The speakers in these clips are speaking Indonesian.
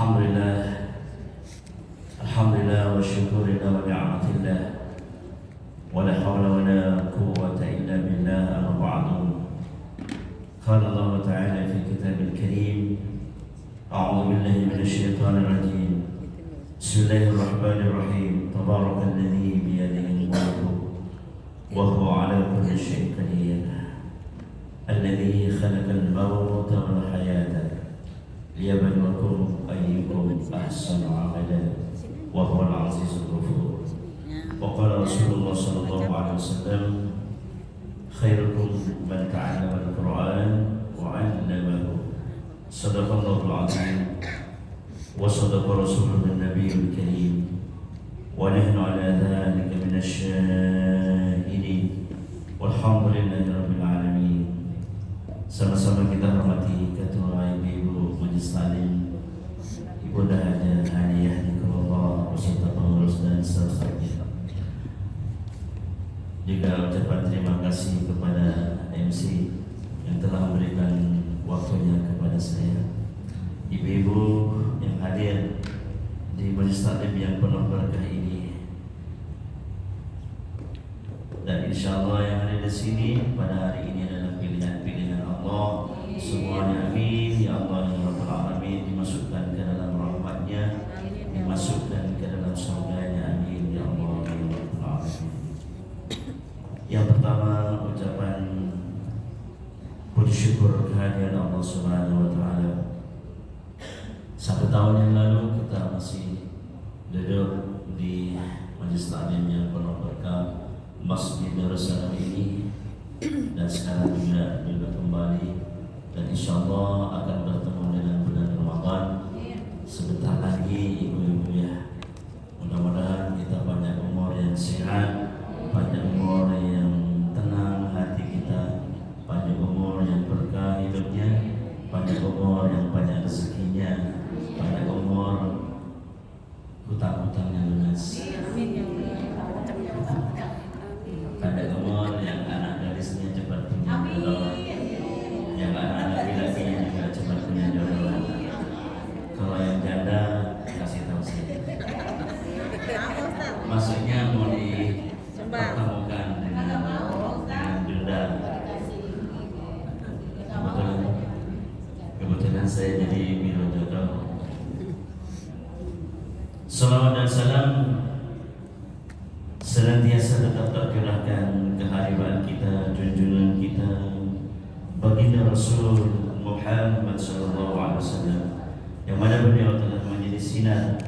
Alhamdulillah, Alhamdulillah wa syukurillah wa ni'matillah wa la hawla wa la quwwata illa billah amma ba'du. Qala Allah Ta'ala fi kitabil karim, a'udhu billahi minasyaitanir rajim. Bismillahirrahmanirrahim. Tabarakalladzi biyadihi al-mulku wa huwa 'ala kulli syai'in qadir. Alladzi khalaqal mauta wal hayata liyabluwakum ayyukum ahsanu 'amalan wa huwal 'azizul ghafur. Wa qala Rasulullah sallallahu alaihi wasallam, khairukum man ta'allama al-Qur'an wa 'allamahu. Shadaqallahul 'azim wa sadaqa rasulun nabiyyul karim wa nahnu 'ala dhalika minasy syahidin walhamdulillahi rabbil alamin. Sama-sama kita hormati ketua ibu Majelis Taklim, Ibu Dahaja Haniyah Nikollah beserta pengurus dan seterusnya. Juga ucapan terima kasih kepada MC yang telah memberikan waktunya kepada saya. Ibu-ibu yang hadir di Majelis Taklim yang penuh berkah ini, dan insya Allah yang ada di sini pada hari ini adalah pilihan-pilihan Allah semuanya. Amin ya Allah ya Rabbal Alamin. Dimasukkan ke dalam rahmatnya, dimasukkan ke dalam surganya. Amin ya Allah ya Rabbal Alamin. Yang pertama, ucapan puji syukur kehadiran Allah Subhanahu wa Ta'ala. 1 tahun yang lalu kita masih duduk di Majelis Taklim yang penuh berkah Masjid Darussalam ini, dan sekarang juga kembali, dan insya Allah akan bertemu dengan bulan Ramadan sebentar lagi. Ibu-ibu ya, mudah-mudahan kita banyak umur yang sehat, banyak umur yang tenang hati kita, banyak umur yang berkah hidupnya, banyak umur yang banyak rezekinya, banyak umur hutang-hutangnya lunas. Pada umur yang anak gadisnya cepat punya jodoh, yang anak laki-lakinya juga cepat punya jodoh. Kalau yang janda kasih tahu saya. Maksudnya mau dipertemukan dengan janda. Kebetulan saya jadi biro jodoh. Salawat dan salam senantiasa tetap tercurahkan kehadiran kita, junjungan kita, baginda Rasul Muhammad sallallahu alaihi wasallam, yang mana beliau telah menjadi sinar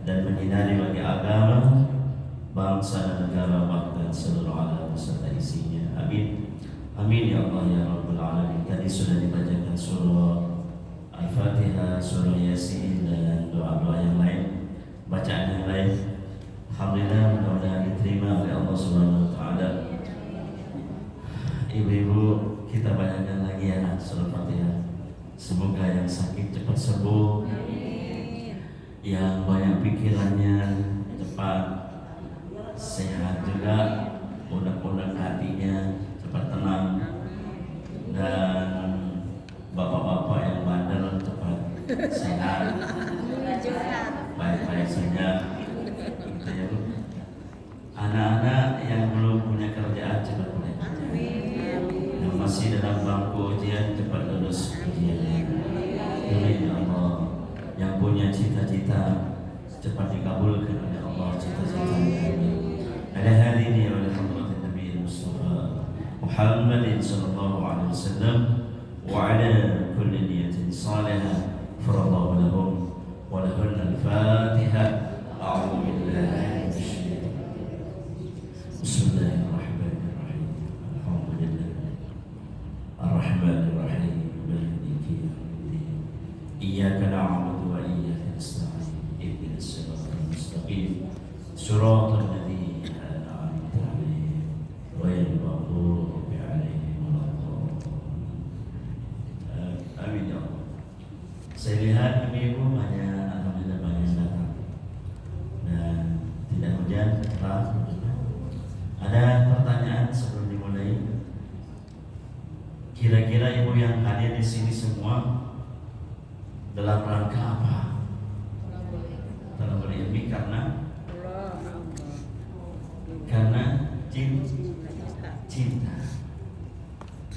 dan menyinari bagi agama, bangsa dan negara, bahkan seluruh alam beserta isinya. Amin. Amin ya Allah ya Rabbal Alamin. Tadi sudah dibacakan surah Al-Fatihah, surah Yasin, dan doa-doa yang lain, bacaan yang lain. Alhamdulillah, mudah-mudahan diterima oleh Allah Subhanahu wa Ta'ala. Ibu-ibu, kita banyakkan lagi ya surah Fatihah. Semoga yang sakit cepat sembuh, yang banyak pikirannya cepat sehat juga, unek-unek hatinya cepat tenang, dan bapak-bapak yang bandel cepat sehat, baik-baik saja. Anak-anak yang belum punya kerjaan cepat punya, yang masih dalam bangku ujian cepat lulus ujian. Amin ya Allah. Yang punya cita-cita cepat dikabulkan oleh Allah cita-citanya. Ala hadhihi wa li hadratin Nabi Mustafa Muhammadin sallallahu alaihi wasallam wa ala kulli niyatin salihah farallahu lahum wa lahunna al-Fatihah. A'udzu billahi Bismillahirrahmanirrahim. Alhamdulillah Ar-Rahmanirrahim Maliki yaumiddin. Iyyaka na'budu wa iyyaka nasta'in. Ihdinas siratal mustaqim. Shiratal ladzina an'amta 'alaihim ghairil maghdubi 'alaihim waladdallin. Amin ya Allah. Saya lihat ibu-ibu banyak, alhamdulillah banyak datang, dan tidak hujan, cerah. Ada pertanyaan sebelum dimulai? Kira-kira ibu yang hadir di sini semua dalam rangka apa? talabul ilmi karena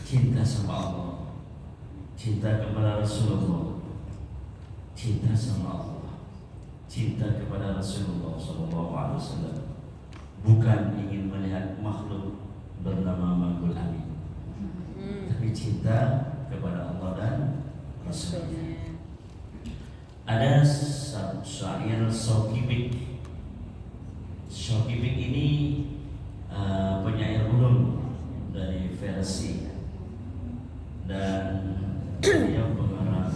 cinta sama Allah, cinta kepada Rasulullah, cinta sama Allah, cinta kepada Rasulullah SAW. Bukan ingin melihat makhluk bernama Makhluk Amin, tapi cinta kepada Allah dan Rasulnya. Ada syair Syokibik. Syokibik ini penyair ulum dari versi, dan beliau pengarang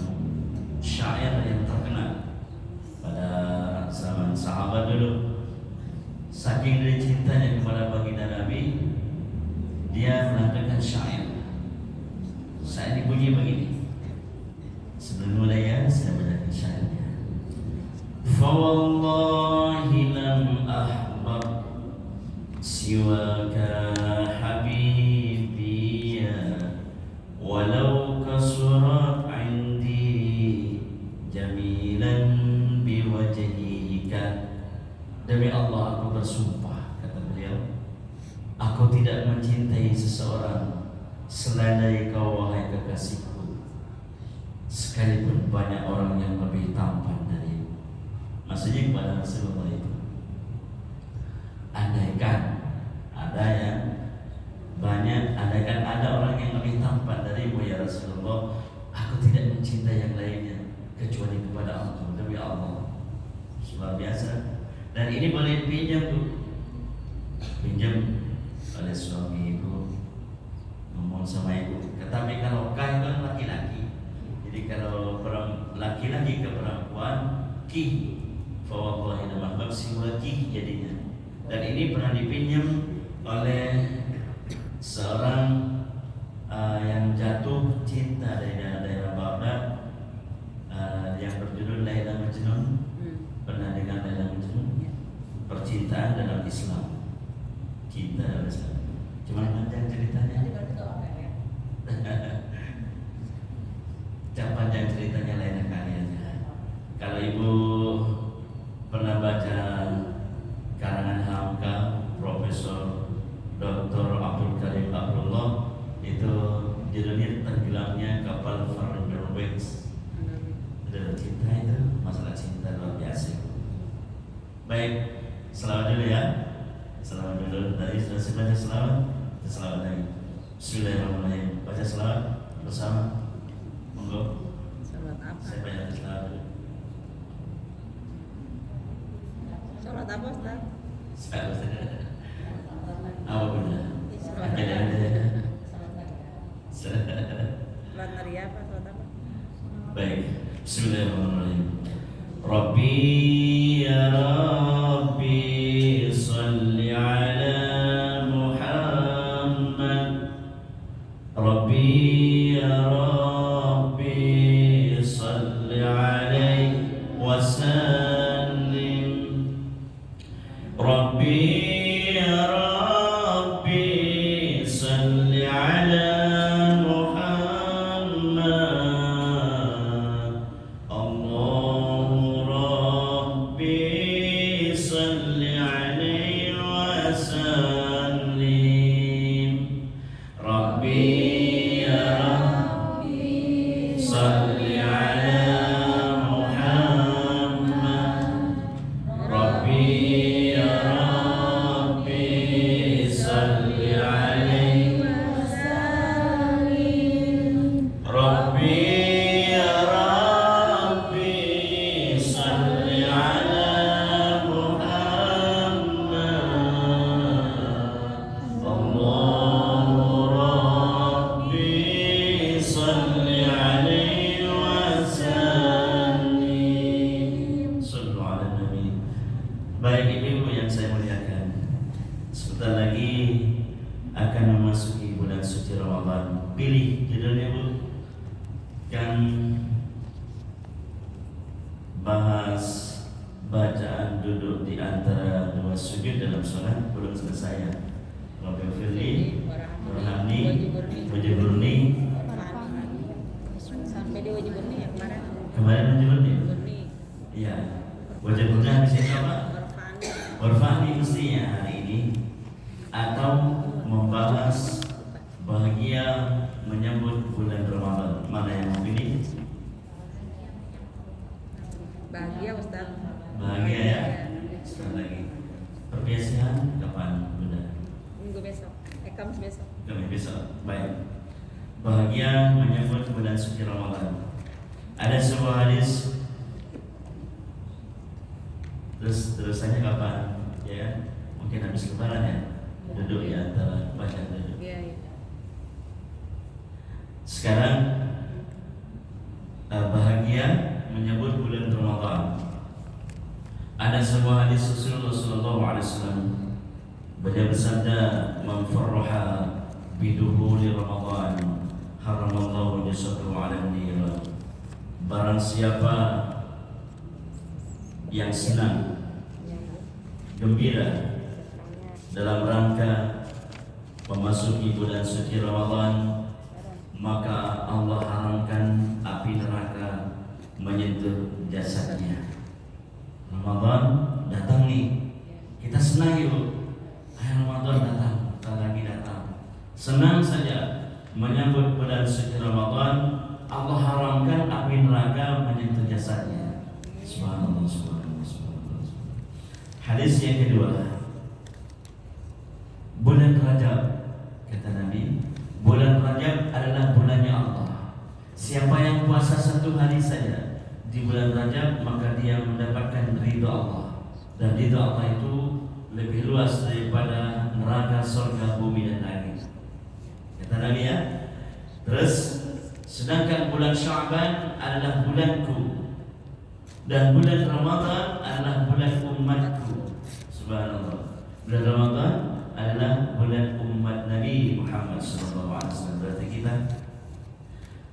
syair yang terkenal pada zaman sahabat dulu. Saking dari cintanya kepada baginda Nabi, dia melantunkan syair. Syair bunyi begini. Sebelum mulai saya bacakan syairnya. Fawallahi lam ahbab siwaka habibiyya walau kasurat indi jamilan biwajhika. Demi Allah aku bersumpah, kata beliau, aku tidak mencintai seseorang selain dari kau wahai kekasihku, sekalipun banyak orang yang lebih tampan darimu. Maksudnya kepada Rasulullah itu, andaikan ada yang banyak, andaikan ada orang yang lebih tampan darimu ya Rasulullah, aku tidak mencintai yang lainnya kecuali kepada Allah. Demi Allah, luar biasa. Dan ini boleh dipinjam pinjam oleh suami ibu, ngomong sama ibu. Tetapi kalau kah itu kan laki-laki, jadi kalau laki-laki ke perempuan ki, fawallahi lam ahbab siwa ki jadinya. Dan ini pernah dipinjam oleh seorang yang jatuh cinta dari daerah Baghdad, yang berjudul Laila Majnun. Pernah dengar Laila Majnun? Percintaan dalam Islam, cinta dalam Islam. Cuma panjang ceritanya. Jangan panjang ceritanya, lain kali aja. Kalau ibu pernah baca karangan Hamka Profesor Dr. Abdul Karim Abdullah, itu judulnya Tenggelamnya Kapal Farbenowitz. Ada cinta, itu masalah cinta luar biasa. Baik, selawat dulu ya. Selawat dulu. Tadi sudah saya baca selawat. Selawat lagi. Bismillahirrahmanirrahim. Baca selawat bersama. Monggo. Salat apa? Saya baca selawat dulu. Salat apa, Ustaz? Apa benar? Salat Maria apa? Salat apa? Baik. Bismillahirrahmanirrahim. Rabbi ya Rabbi salli ala Muhammad. Rabbi ya Rabbi salli alaihi wa sallim. Rabbi ya Rabbi salli ala Baik ibu yang saya muliakan, sebentar lagi akan memasuki bulan suci Ramadan. Pilih judulnya bu, kan bahas bacaan duduk di antara dua sujud dalam sholat belum selesai ya. Rabbi firli, warhamni, wajiburni. Sampai di wajiburni ya kemarin. Kemarin wajiburni. Iya, wajiburni habis itu bahagia menyambut bulan Ramadan. Mana yang mau pilih? Bahagia Ustaz. Bahagia ya. Sekali lagi. Perbiasaan kapan Bunda? Minggu besok. Kamis besok. Kami besok. Baik. Bahagia menyambut bulan suci Ramadan. Ada sebuah hadis. Terusannya kapan? Ya, mungkin habis lebaran ya. Duduk ya, antara banyak duduk. Iya. Sekarang bahagia menyambut bulan Ramadan. Ada sebuah hadis Rasulullah sallallahu alaihi wasallam. Beliau bersabda, "Man farraha biduhuli Ramadan, haramallahu jasadahu 'ala an-nar." Barang siapa yang senang, gembira dalam rangka memasuki bulan suci Ramadan, maka Allah haramkan api neraka menyentuh jasadnya. Ramadan datang nih, kita senang yuk. Ramadan datang, tak lagi datang. Senang saja menyambut bulan suci Ramadan. Allah haramkan api neraka menyentuh jasadnya. Subhanallah, subhanallah, subhanallah. Hadis yang kedua, bulan Rajab, kata Nabi, bulan Rajab adalah bulannya Allah. Siapa yang puasa satu hari saja di bulan Rajab, maka dia mendapatkan ridha Allah. Dan ridha Allah itu lebih luas daripada neraka, surga, bumi dan langit. Kata Nabi ya. Terus sedangkan bulan Sya'ban adalah bulanku dan bulan Ramadan adalah bulan umatku. Subhanallah. Bulan Ramadan adalah bulan umat Nabi Muhammad SAW. Berarti kita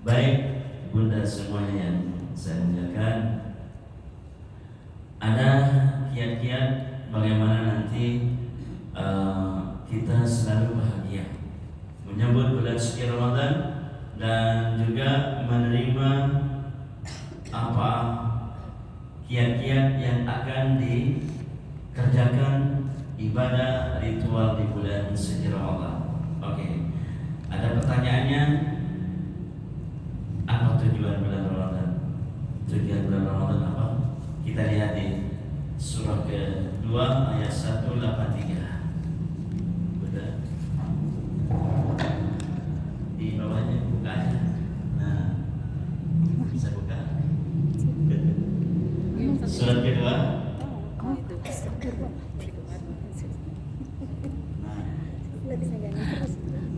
baik bunda semuanya yang saya muliakan, ada kiat-kiat bagaimana nanti kita selalu bahagia menyambut bulan suci Ramadan dan juga menerima apa kiat-kiat yang akan dikerjakan ibadah ritual di bulan suci Ramadan. Oke. Ada pertanyaannya? Apa tujuan bulan Ramadan? Tujuan bulan Ramadan apa? Kita lihat di surah kedua ayat 183. Betul? Di bawahnya buka aja. Nah, bisa buka. Surat kedua.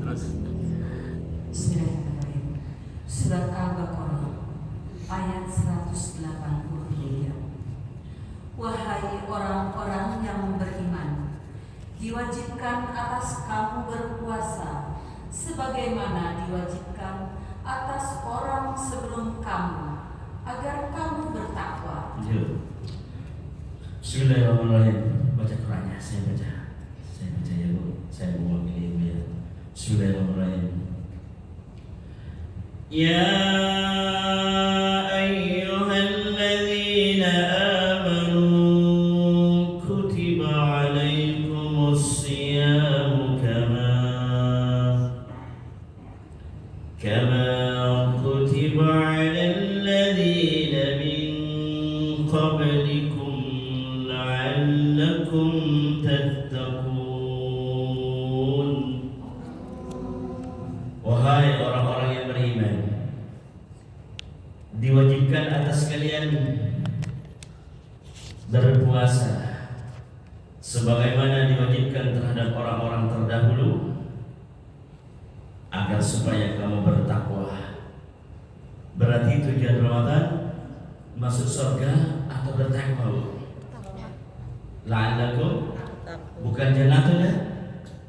Terus. Bismillahirrahmanirrahim. Surat Al-Baqarah ayat 183. Wahai orang-orang yang beriman, diwajibkan atas kamu berpuasa sebagaimana diwajibkan atas orang sebelum kamu, agar kamu bertakwa. Bismillahirrahmanirrahim. Baca Qurannya, saya baca ya Bu. Saya mewakili Ibu ya. Bismillahirrahmanirrahim. Ya ayyuhalladzina amanu kutiba alaikumus siyamu kama kutiba alal ladzina min qablikum la'allakum tattaqun. Wahai orang-orang yang beriman, diwajibkan atas kalian berpuasa sebagaimana diwajibkan terhadap orang-orang terdahulu, agar supaya kamu bertakwa. Berarti tujuan Ramadan masuk surga atau bertakwa? La'allakum, bukan jannatul ya.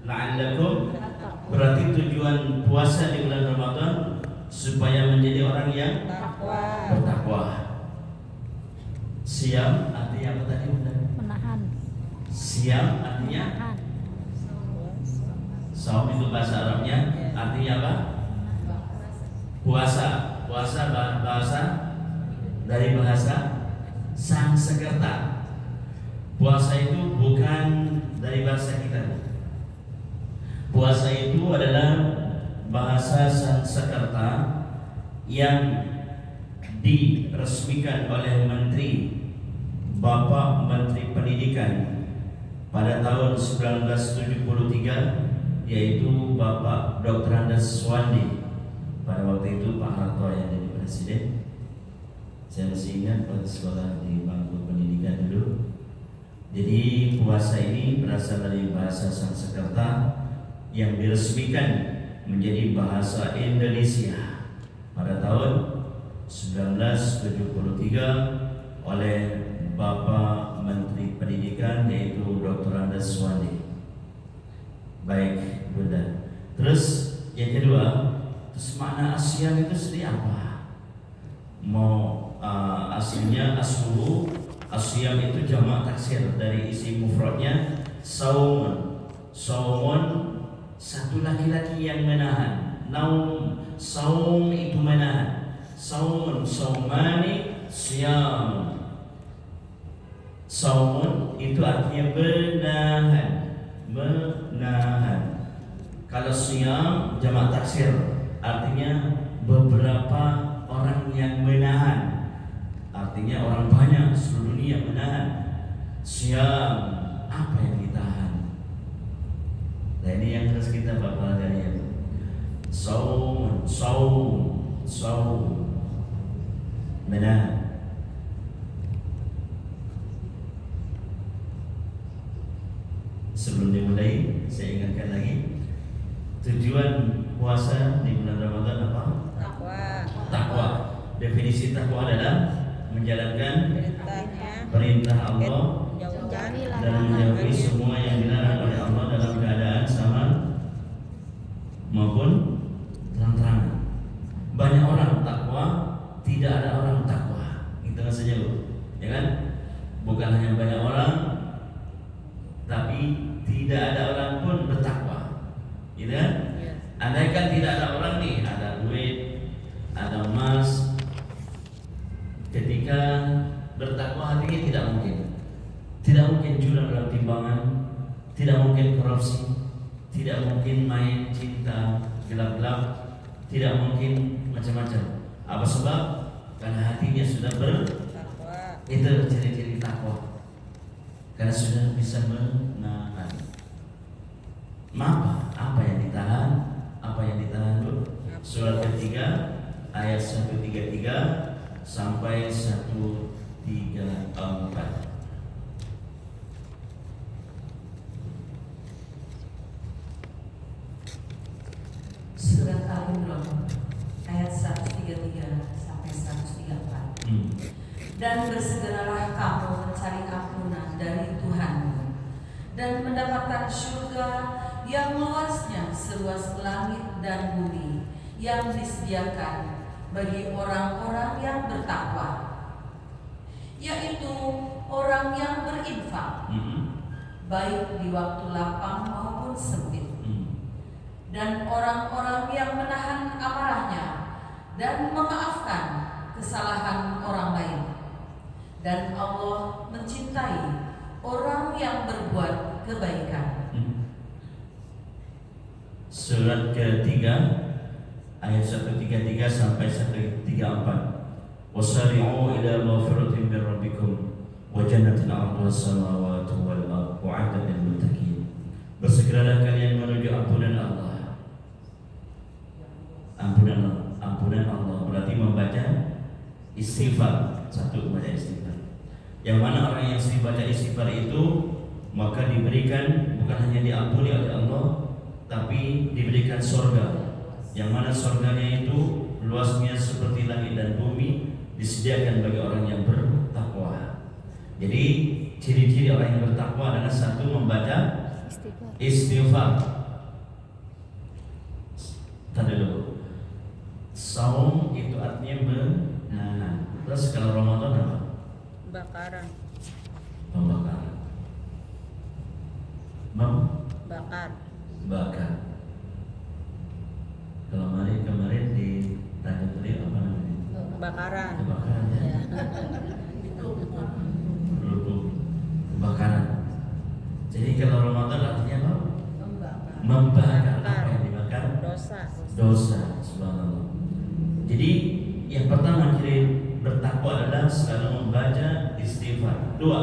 La'allakum berarti tujuan puasa di bulan Ramadan supaya menjadi orang yang bertakwa. Siam artinya apa tadi Bunda? Menahan. Siam artinya Menahan. saum itu bahasa Arabnya artinya apa? Puasa. Puasa bahasa dari bahasa Sanskerta. Puasa itu bukan dari bahasa kita. Puasa itu adalah bahasa bahasa Sanskerta yang diresmikan oleh Bapak Menteri Pendidikan pada tahun 1973, yaitu Bapak Dr. Andes Suwandi. Pada waktu itu Pak Harto yang jadi presiden. Saya masih ingat pada sekolah di bangku pendidikan dulu. Jadi puasa ini berasal dari bahasa Sanskerta yang diresmikan menjadi bahasa Indonesia pada tahun 1973 oleh Bapak Menteri Pendidikan, yaitu Dr. Andes Suwandi. Baik, Bunda. Terus yang kedua, terus makna Asyam itu sendiri apa? Mau aslinya aslu Asyam itu jamak taksir dari isi mufradnya saumun. Saumun satu laki-laki yang menahan. Naum, saum itu menahan. Saumun, saumani, syam. Saumun itu artinya menahan. Menahan. Kalau syam jamak taksir artinya beberapa orang yang menahan. Artinya orang banyak seluruh dunia menahan. Syam, apa yang ditahan? Nah ini yang harus kita pelajari ya. Saum, menahan. Sebelum dimulai, saya ingatkan lagi tujuan puasa di bulan Ramadan apa? Takwa. Definisi takwa adalah menjalankan perintah Allah dan menjauhi semua yang dilarang oleh Allah dalam keadaan sama maupun terang-terangan. Banyak orang takwa, tidak ada orang takwa. Itu saja loh, ya kan? Bukan hanya banyak orang, tapi tidak ada orang pun bertakwa, gitu kan? Andaikan tidak ada orang nih, ada duit, ada emas, ketika bertakwa hatinya tidak mungkin curang dalam timbangan, tidak mungkin korupsi, tidak mungkin main cinta gelap-gelap, tidak mungkin macam-macam. Apa sebab? Karena hatinya sudah bertakwa. Itu ciri-ciri takwa. Karena sudah bisa menahan. Maka apa yang ditahan? Apa yang ditahan dulu? Surat ketiga ayat 133 sampai 134. Surat Al-Imran ayat 133 sampai 134. Dan bersegeralah kamu mencari ampunan dari Tuhanmu dan mendapatkan surga yang luasnya seluas langit dan bumi, yang disediakan bagi orang-orang yang bertakwa, yaitu orang yang berinfak, baik di waktu lapang maupun sempit, dan orang-orang yang menahan amarahnya dan memaafkan kesalahan orang lain. Dan Allah mencintai orang yang berbuat kebaikan. Surat ketiga ayat 133 sampai 134. Wasari'u ila maghfiratin min rabbikum wa jannatin 'arduha as-samawati wal ardu 'iddat lil muttaqin. Bersegeralah kalian menuju ampunan Allah. Ampunan Allah berarti membaca istighfar. Satu, membaca istighfar. Yang mana orang yang sering baca istighfar itu maka diberikan, bukan hanya diampuni oleh Allah, tapi diberikan surga. Yang mana surganya itu luasnya seperti langit dan bumi, disediakan bagi orang yang bertakwa. Jadi ciri-ciri orang yang bertakwa adalah satu, membaca istighfar. Tadi dulu, saum itu artinya menahan. Terus kalau Ramadan apa? Bakaran. Pembakaran. Bakar. Kalau kemarin di Tanjung Priok apa namanya? Bakaran. Kebakaran ya. Kebakaran. Jadi kalau Ramadan artinya apa? Membakar. Apa yang dibakar? Dosa. dosa. Subhanallah. Jadi yang pertama ciri bertakwa adalah selalu membaca istighfar. Dua,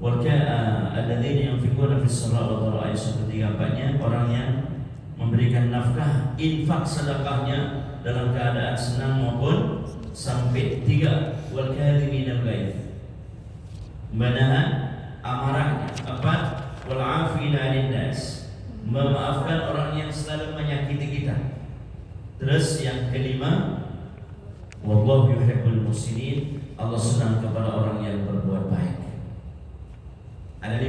alladzina yunfiquna fis sarai wad dharai, ayat 134-nya orang yang memberikan nafkah infak sedekahnya dalam keadaan senang maupun sampai. Tiga, wal kadhiminal ghaidh, menahan amarahnya. Empat, wal 'afina 'anil nas, memaafkan orang yang selalu menyakiti kita. Terus yang kelima, wallahu yuhibbul muhsinin, Allah senang kepada orang yang berbuat baik. Ada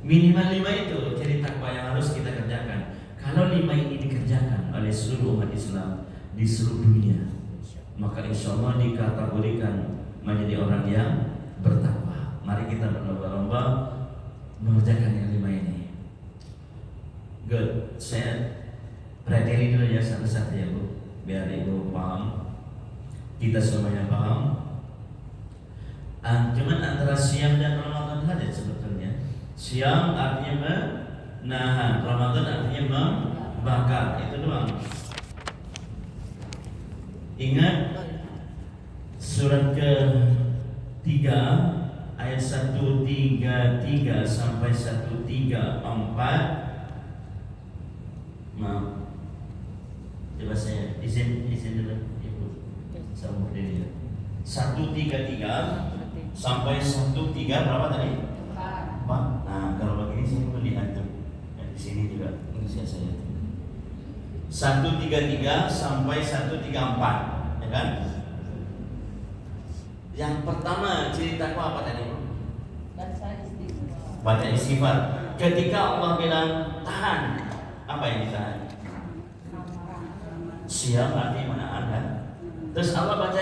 minimal 5 itu ciri takwa yang harus kita kerjakan. Kalau 5 ini dikerjakan oleh seluruh umat Islam di seluruh dunia, maka insya Allah dikategorikan menjadi orang yang bertakwa. Mari kita berlomba-lomba mengerjakan yang 5 ini. Good. Saya pelajari dulu ya satu-satu ya Bu, biar Ibu paham, kita semuanya paham. Cuman antara siam dan Ramadan saja sebetulnya. Siam artinya menahan, Ramadan artinya membakar, itu doang. Ingat surat ke-3 ayat 133 sampai 134. Maaf, coba saya izin dulu Ibu sambung diri ya. 133 sampai 13 berapa tadi? 4. Nah kalau begini saya melihat tuh di sini juga Indonesia saya. 133 sampai 134, ya kan? Yang pertama ciri takwa apa tadi Bu? Baca istighfar. Ketika Allah bilang tahan, apa yang ditahan? Siam artinya menahan kan? Terus Allah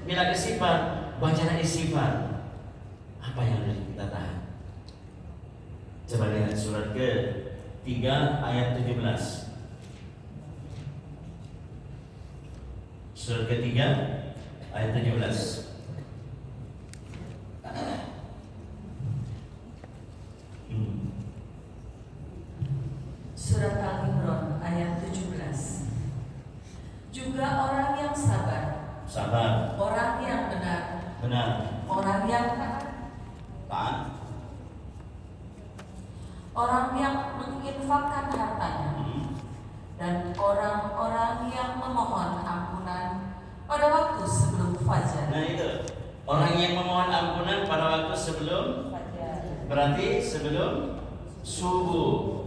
bilang istighfar, bacalah istighfar. Apa yang harus kita tahan? Coba lihat surat ke-3 ayat 17. Surat ke-3 ayat 17. Surat Al-Imran ayat 17. Juga orang yang sabar, orang yang benar, orang yang taat, orang yang menginfakkan hartanya, dan orang-orang yang memohon ampunan pada waktu sebelum fajar. Nah itu, orang yang memohon ampunan pada waktu sebelum fajar, berarti sebelum subuh.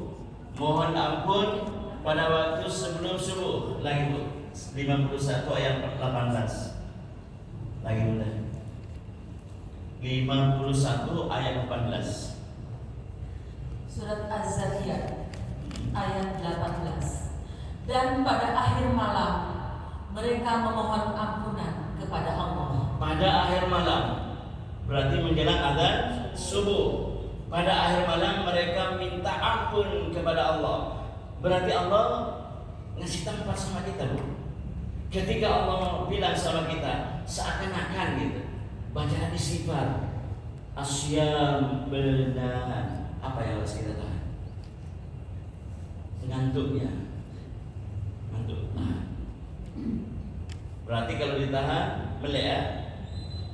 Mohon ampun pada waktu sebelum subuh. Lagi Bu, 51 ayat 18. Lagi Bu, 51 ayat 18. Surat Az-Zariyat ayat 18. Dan pada akhir malam mereka memohon ampunan kepada Allah. Pada akhir malam berarti menjelang azan subuh. Pada akhir malam mereka minta ampun kepada Allah. Berarti Allah ngasih tempat sama kita Bu. Ketika Allah bilang sama kita, seakan-akan gitu, bacaan istighfar, asyam benahan. Apa yang harus kita tahan? Ngantuknya, ngantuk. Berarti kalau ditahan melek ya,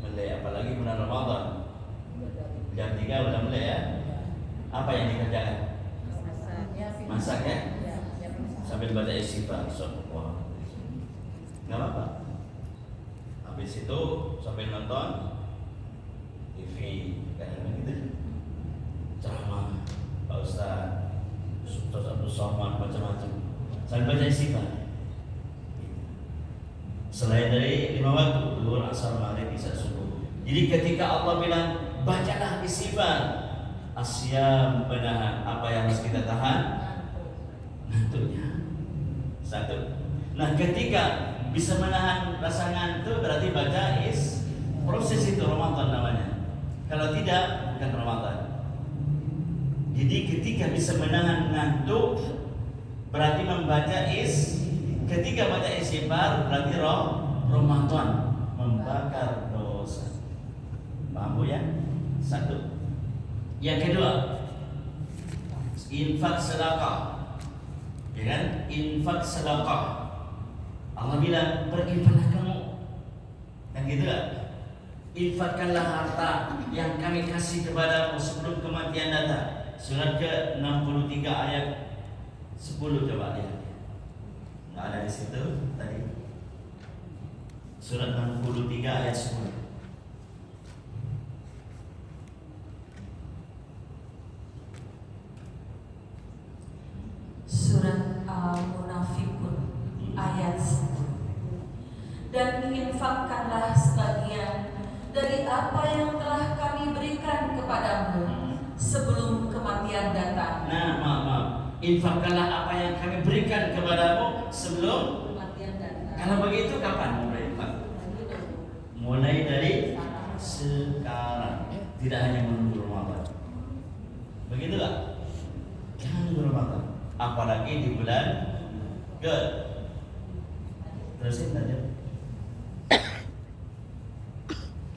melek. Apalagi bulan Ramadan, jam 3 udah mulai ya. Apa yang dikerjakan? Masak ya? Sambil baca istighfar. Wah, nggak apa-apa. Habis itu sambil nonton TV kayak gitu, ceramah Pak Ustaz, Ustaz Abdul Somad, macam-macam. Sambil baca istighfar. Selain dari 5 waktu, zuhur, asar, maghrib, isya, subuh. Jadi ketika Allah bilang bacalah istighfar, asyam menahan. Apa yang harus kita tahan? Ngantuknya. Satu. Nah ketika bisa menahan rasa ngantuk berarti baca proses itu Ramadan namanya. Kalau tidak bukan Ramadan. Jadi ketika bisa menahan ngantuk berarti membaca ketika baca istighfar berarti Ramadan, membakar dosa. Paham Bu ya? Satu. Yang kedua, infak sedekah. Ya kan? Infak sedekah. Allah bilang berinfaklah kamu. Kan gitu kan? Infakkanlah harta yang kami kasih kepadamu sebelum kematian datang. Surat ke-63 ayat 10 coba lihat. Nggak ada di situ tadi. Surat 63 ayat 10. Surat Al-Munafikun ayat 10. Dan infakkanlah sebagian dari apa yang telah kami berikan kepadamu sebelum kematian datang. Nah, maaf. Infakkanlah apa yang kami berikan kepadamu sebelum Kematian datang. Kalau begitu kapan mulai infak? Mulai dari sekarang. Tidak hanya menunggu Ramadan. Begitu tak? Jangan menunggu Ramadan. Apalagi di bulan ke. Terusin aja.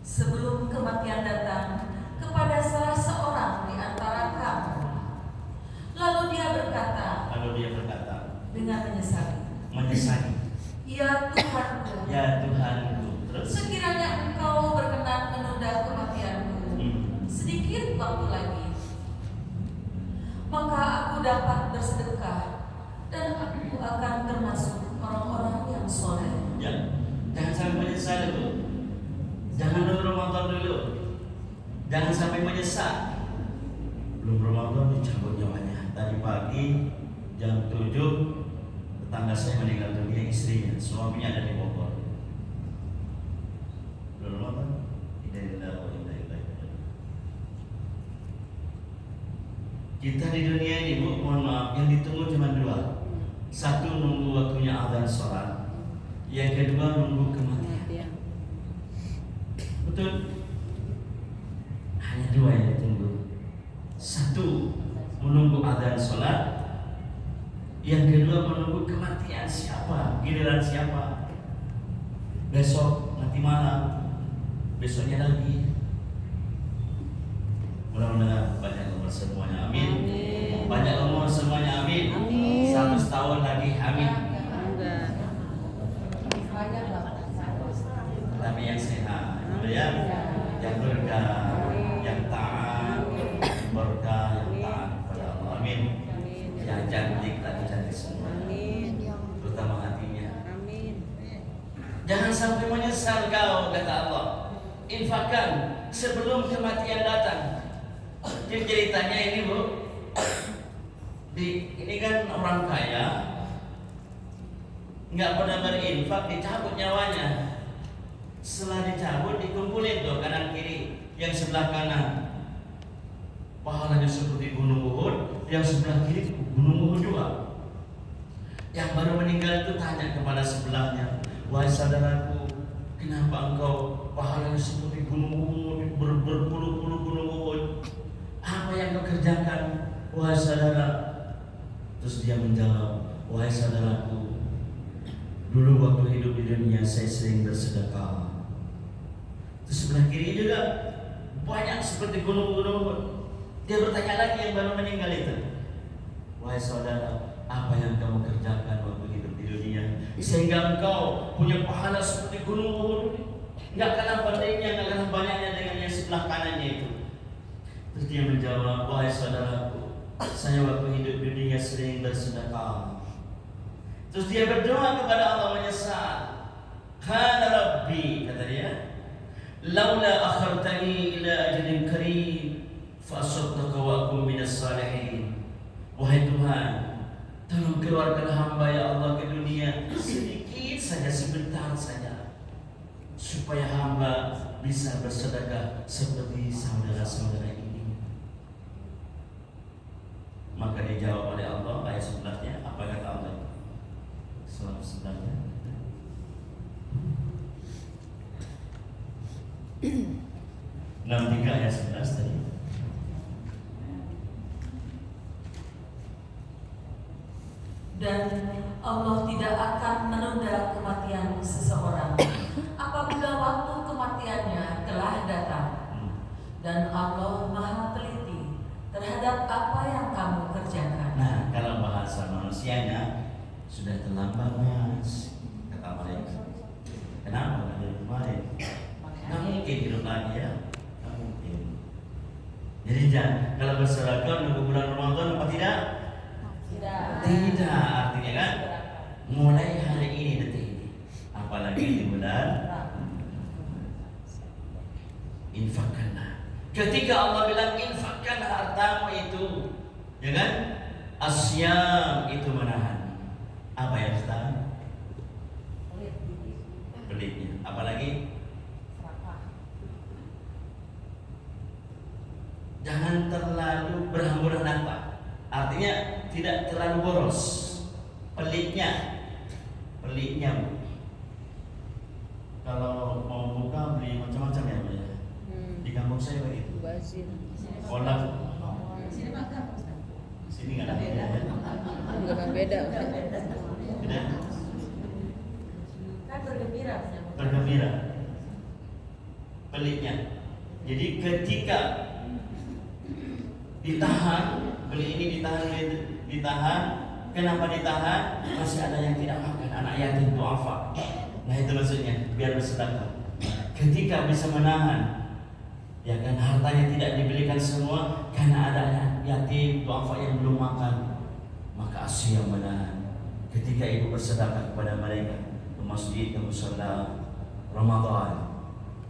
Sebelum kematian datang kepada salah seorang di antara kamu. Lalu dia berkata dengan menyesali, Ya Tuhanku, Ya Tuhanku. Terus sekiranya Engkau berkenan menunda kematianku sedikit waktu lagi, maka aku dapat bersedekah dan aku akan termasuk orang-orang yang soleh. ya, jangan sampai menyesal dulu. Jangan dulu Ramadan dulu. Jangan sampai menyesal. Belum Ramadan dicabut nyawanya. Tadi pagi jam 7 tetangga saya meninggal dunia, istrinya, suaminya ada di Bogor. Belum Ramadan. Kita di dunia ini, Bu, mohon maaf, yang ditunggu cuma dua. Satu, nunggu waktunya azan sholat. Yang kedua, nunggu kematian. Betul. Hanya dua yang ditunggu. Satu, menunggu azan sholat. Yang kedua, menunggu kematian siapa, giliran siapa. Besok, nanti malam, besoknya lagi. Mudah-mudahan banyak umur semuanya, amin. Banyak umur semuanya, amin. 100 tahun lagi, amin. Tapi yang sehat, ya, yang berkah, yang taat, berkah, yang taat kepada Allah, amin. Yang cantik tadi cantik semua, terutama hatinya. Jangan sampai menyesal kau, kata Allah. Infakkan sebelum kematian datang. Jadi ceritanya ini, Bu, ini kan orang kaya, nggak pernah berinfak, dicabut nyawanya. Setelah dicabut, dikumpulin tuh kanan kiri. Yang sebelah kanan pahalanya seperti gunung Uhud, yang sebelah kiri gunung Uhud juga. Yang baru meninggal itu tanya kepada sebelahnya, wahai saudaraku, kenapa engkau pahalanya seperti gunung Uhud, berpuluh-puluh gunung Uhud? Apa yang kau kerjakan, wahai saudara? Terus dia menjawab, wahai saudaraku, dulu waktu hidup di dunia saya sering bersedekah. Terus sebelah kiri juga banyak seperti gunung-gunung. Dia bertanya lagi yang baru meninggal itu, wahai saudara, apa yang kamu kerjakan waktu hidup di dunia sehingga engkau punya pahala seperti gunung Uhud? Nggak kalah pentingnya, nggak kalah banyaknya dengan yang sebelah kanannya itu. Terus dia menjawab, wahai saudaraku, saya waktu hidup di dunia sering bersedekah. Terus dia berdoa kepada Allah menyesal. Qala Rabbi, kata dia, laula akhartani ila ajalin karim fa asaddaqa wa akum minas salihin. Wahai Tuhan, tolong keluarkan hamba ya Allah ke dunia sedikit saja, sebentar saja, supaya hamba bisa bersedekah seperti saudara-saudara ini. Maka dijawab oleh Allah, ayat sebelahnya, apa kata Allah? Surah sebelahnya 63 ayat 11 tadi. Dan Allah tidak akan menunda kematian seseorang apabila waktu kematiannya telah datang. Dan Allah Maha teliti terhadap apa yang kamu kerjakan. Nah, kalau bahasa manusianya, lagi ya? Nggak mungkin. Jadi jangan, kalau bersedekah nunggu bulan Ramadan apa tidak? Tidak, artinya kan mulai hari ini detik ini, apalagi di bulan infakkanlah. Ketika Allah bilang infakkan hartamu itu, ya kan? Asyam itu menahan. Apa yang ditahan? Pelitnya. Apalagi jangan terlalu berhamburan harta. Artinya tidak terlalu boros. Pelitnya. Kalau mau buka beli macam-macam ya, Bu ya. Di kampung saya begitu. Bazir. Kolak. Sini nggak ada beda ya? Memang beda. Beda. Kan bergembira. Bergembira. Pelitnya. Jadi ketika ditahan, beli ini ditahan. Kenapa ditahan? Masih ada yang tidak makan, anak yatim duafa. Nah itu maksudnya, biar bersedekah. Ketika bisa menahan, ya kan hartanya tidak dibelikan semua karena ada yatim duafa yang belum makan, maka asyam menahan. Ketika ibu bersedekah kepada mereka ke masjid, ke musala, Ramadan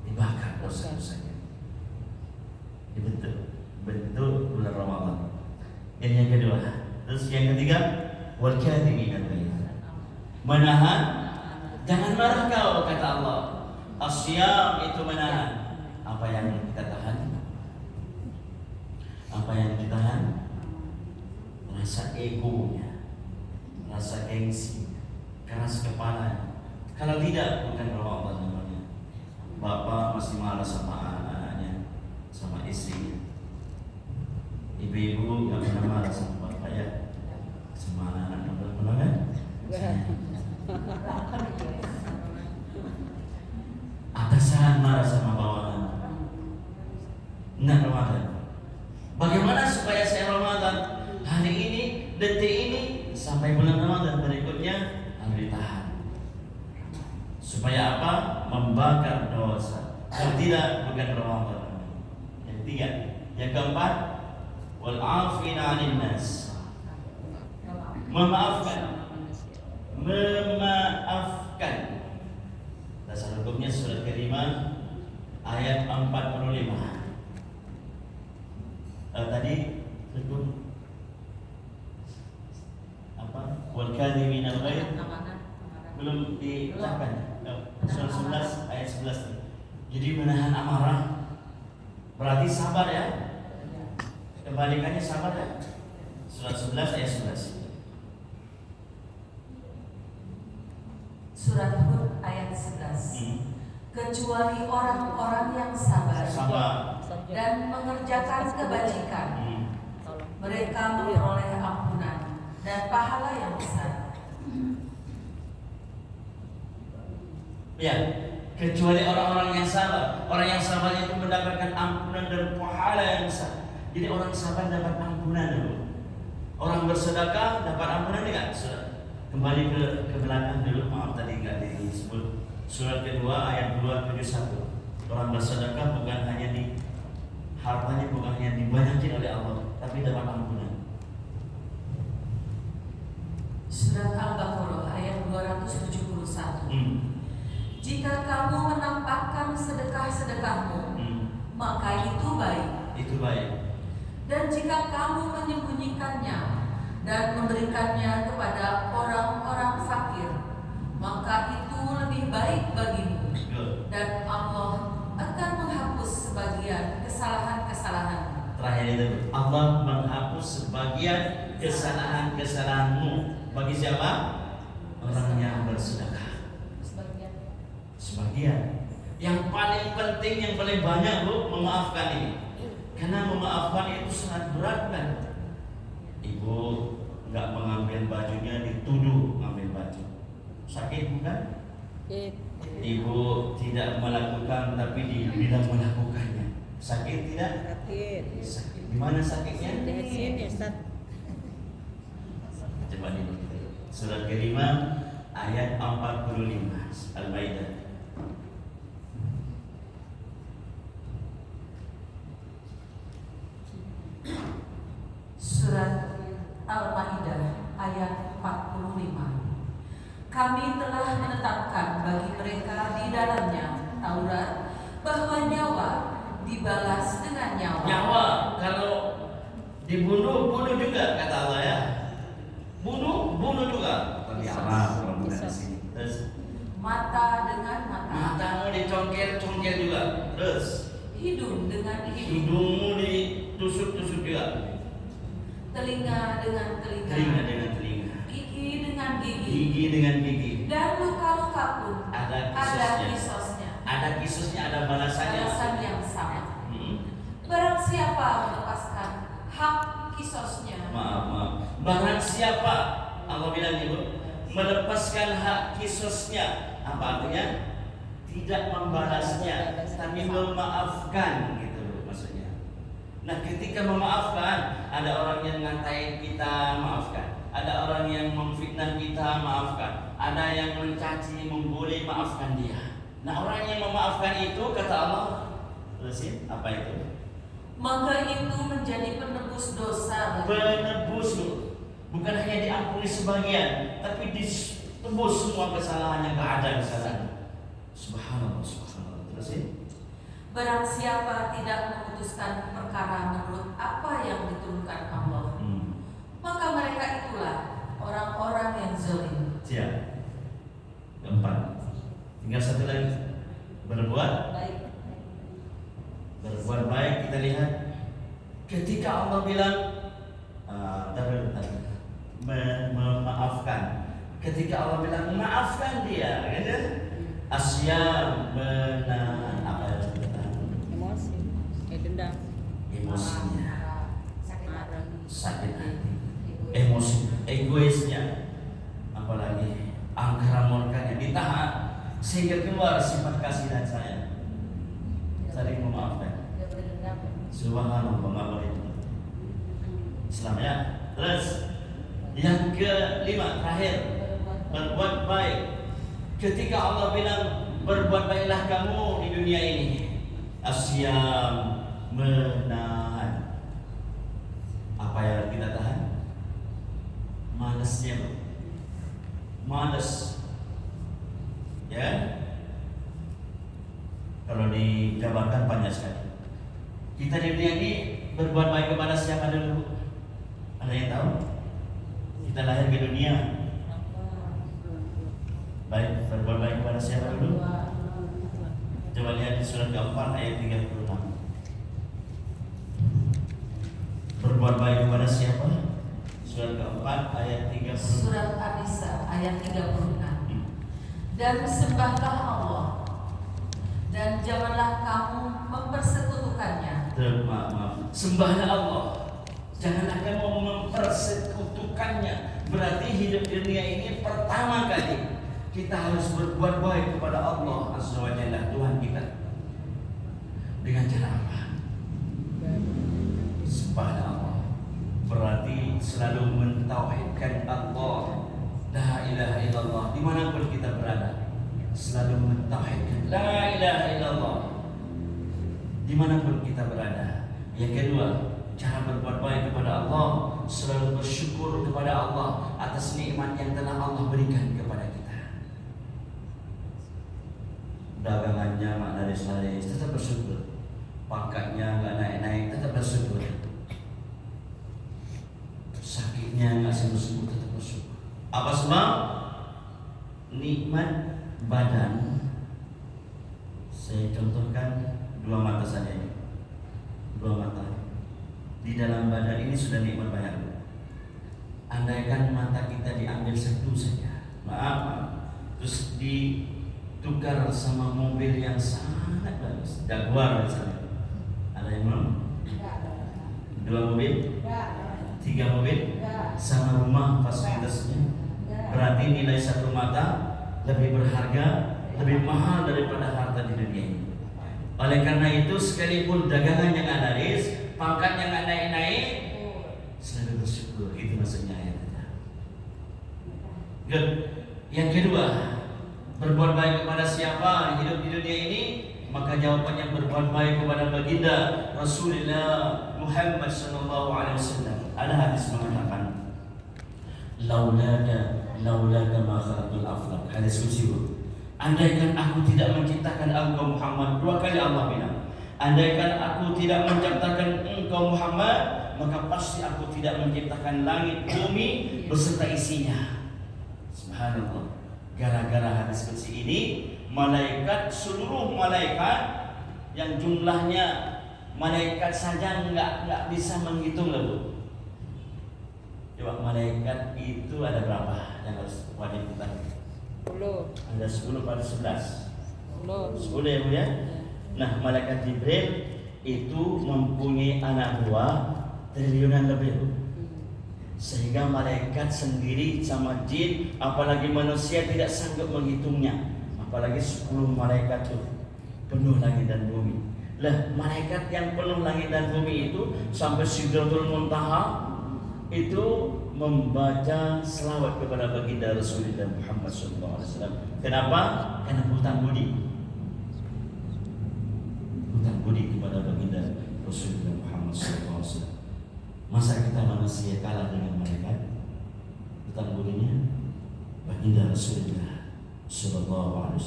dibakar dosa-dosanya. Betul bulan Ramadan. Ini yang kedua. Terus yang ketiga, wal kadhimin al-ghaiz. Menahan, jangan marah kau, kata Allah. Asyam itu menahan. Apa yang kita tahan? Apa yang ditahan? Rasa egonya, rasa gengsi, keras kepala. Kalau tidak, bukan Ramadan namanya. Bapak masih marah sama anaknya, sama istrinya. Ibu-ibu nggak pernah marah sama bapak ya, sama anak-anak pernah kan? Atasan marah sama bawahan. Enggak Ramadan. Bagaimana supaya saya Ramadan hari ini, detik ini, sampai bulan Ramadan berikutnya harus ditahan. Supaya apa? Membakar dosa. Kalau tidak, bukan Ramadan. Yang ketiga, yang keempat, wal afina 'anil nas. Memaafkan. Dasar hukumnya surat kelima ayat 45. Tadi hukum apa? Wal kadhimin al-ghaiz belum diucapkan. Surat 11 ayat 11. Jadi menahan amarah berarti sabar ya. Kebalikannya sabar ya. Surat 11 ayat 11. Surat Hud ayat 11. Kecuali orang-orang yang sabar dan mengerjakan kebajikan, mereka memperoleh ampunan dan pahala yang besar. Ya, kecuali orang-orang yang sabar. Orang yang sabar itu mendapatkan ampunan dan pahala yang besar. Jadi orang sabar dapat ampunan dulu. Orang bersedekah dapat ampunan tidak? Kembali ke belakang dulu, maaf tadi nggak disebut. Surat kedua ayat 271. Orang bersedekah bukan hanya hartanya bukan hanya dibanyakin oleh Allah, tapi dapat ampunan. Surat Al-Baqarah ayat 271. Jika kamu menampakkan sedekah-sedekahmu, maka itu baik. Itu baik. Dan jika kamu menyembunyikannya dan memberikannya kepada orang-orang fakir, maka itu lebih baik bagimu. Dan Allah akan menghapus sebagian kesalahan-kesalahan. Terakhir itu, Allah menghapus sebagian kesalahan-kesalahanmu. Bagi siapa? Orang yang bersedekah. Sebagian. Yang paling penting, yang paling banyak Bu, memaafkan ini. Karena memaafkan itu sangat berat kan. Ibu nggak mengambil bajunya, dituduh ngambil baju. Sakit bukan? Ibu tidak melakukan tapi dibilang melakukannya. Sakit tidak? Sakit. Di mana sakitnya? Di sini, Ustaz. Coba dulu. Surat kelima ayat 45 Al-Maidah. mata dengan mata, matamu dicongkel-congkel juga, terus hidung dengan hidung, hidungmu ditusuk-tusuk juga, telinga dengan telinga, telinga dengan telinga, gigi dengan gigi, gigi dengan gigi. dan luka-luka pun Ada ada kisos,nya ada balasannya. balasan yang sama. Hmm. Barang siapa melepaskan hak kisosnya, Maaf. Barang siapa, Allah bilang ibu, melepaskan hak kisosnya, apa artinya? Tidak membalasnya, tapi memaafkan, gitu maksudnya. Nah, ketika memaafkan, ada orang yang ngatain kita, maafkan. Ada orang yang memfitnah kita, maafkan. Ada yang mencaci, membuli, maafkan dia. Nah, orang yang memaafkan itu, kata Allah, terusin, apa itu? maka itu menjadi penebus dosa bagi Penebus, bukan hanya diampuni sebagian, tapi ditebus semua kesalahan yang ada kesalahan. Subhanallah. Terusin. Barang siapa tidak memutuskan perkara menurut apa yang diturunkan Allah, maka mereka itulah orang-orang yang zalim. Siap. Keempat. Tinggal satu lagi. Berbuat baik. Kita lihat ketika Allah bilang memaafkan. Ketika Allah bilang maafkan dia, gitu. Asyam menahan apa yang kita Emosi, dendam, emosinya, marah, sakit hati, emosi, egoisnya, apalagi angkara murkanya ditahan sehingga keluar sifat kasih dan sayang, saling memaafkan. Subhanallah, nggak boleh Islam ya. Terus yang kelima terakhir, berbuat baik. Ketika Allah bilang berbuat baiklah kamu di dunia ini, asyam menahan. Apa yang kita tahan? Malasnya, malas. Ya, kalau dijabarkan banyak sekali. Kita di dunia ini berbuat baik kepada siapa dulu? Ada yang tahu? Kita lahir ke dunia, baik berbuat baik kepada siapa dulu? Coba lihat di surat keempat ayat 36. Berbuat baik kepada siapa? Surat keempat ayat 36. Surat An-Nisa ayat 36. Dan sembahlah Allah, dan janganlah kamu mempersekutukannya. Maaf. Sembahlah Allah, janganlah kamu mempersekutukannya. Berarti hidup di dunia ini pertama kali kita harus berbuat baik kepada Allah Azza wa Jalla, Tuhan kita. Dengan cara apa? Sembahlah Allah. Berarti selalu mentauhidkan Allah. La ilaha illallah. Dimanapun kita berada, selalu mentauhidkan la ilaha illallah. Dimanapun kita berada. Yang kedua, cara berbuat baik kepada Allah, selalu bersyukur kepada Allah atas nikmat yang telah Allah berikan kepada kita. Dagangannya nggak laris-laris, tetap bersyukur. Pangkatnya nggak naik-naik, tetap bersyukur. Sakitnya nggak sembuh-sembuh, tetap bersyukur. Apa sebab? Nikmat badan. Saya contohkan dua mata saja ini. Dua mata. Di dalam badan ini sudah nikmat banyak. Andaikan mata kita diambil satu saja, maaf, terus ditukar sama mobil yang sangat bagus, Jaguar misalnya, ada yang mau? Dua mobil? Tiga mobil? Sama rumah fasilitasnya, berarti nilai satu mata lebih berharga, lebih mahal daripada harta di dunia ini. Oleh karena itu, sekalipun dagangan yang nggak laris, pangkat yang nggak naik-naik, selalu bersyukur. Itu maksudnya ayatnya. Good. Yang kedua, berbuat baik kepada siapa hidup di dunia ini? Maka jawabannya berbuat baik kepada baginda Rasulullah Muhammad sallallahu alaihi wasallam. Ada hadis mengatakan, laulaka ma khalaqul aflaq. Hadis qudsi. Andaikan aku tidak menciptakan engkau Muhammad, dua kali Allah bilang, andaikan aku tidak menciptakan engkau Muhammad, maka pasti aku tidak menciptakan langit, bumi beserta isinya. Subhanallah. Gara-gara hadis qudsi ini, seluruh malaikat yang jumlahnya malaikat saja nggak bisa menghitung loh, Bu. Coba malaikat itu ada berapa yang harus wajib kita? 10. Ada 10 pada 11. 10 ya, Bu ya. Nah, malaikat Jibril itu mempunyai anak buah triliunan lebih, Bu. Sehingga malaikat sendiri sama jin, apalagi manusia tidak sanggup menghitungnya. Apalagi 10 malaikat itu penuh langit dan bumi. Lah, malaikat yang penuh langit dan bumi itu sampai Sidratul Muntaha itu membaca selawat kepada baginda Rasulullah Muhammad SAW. Kenapa? Karena hutang budi kepada baginda Rasulullah Muhammad SAW. Masa kita manusia kalah dengan malaikat? Hutang budinya baginda Rasulullah SAW.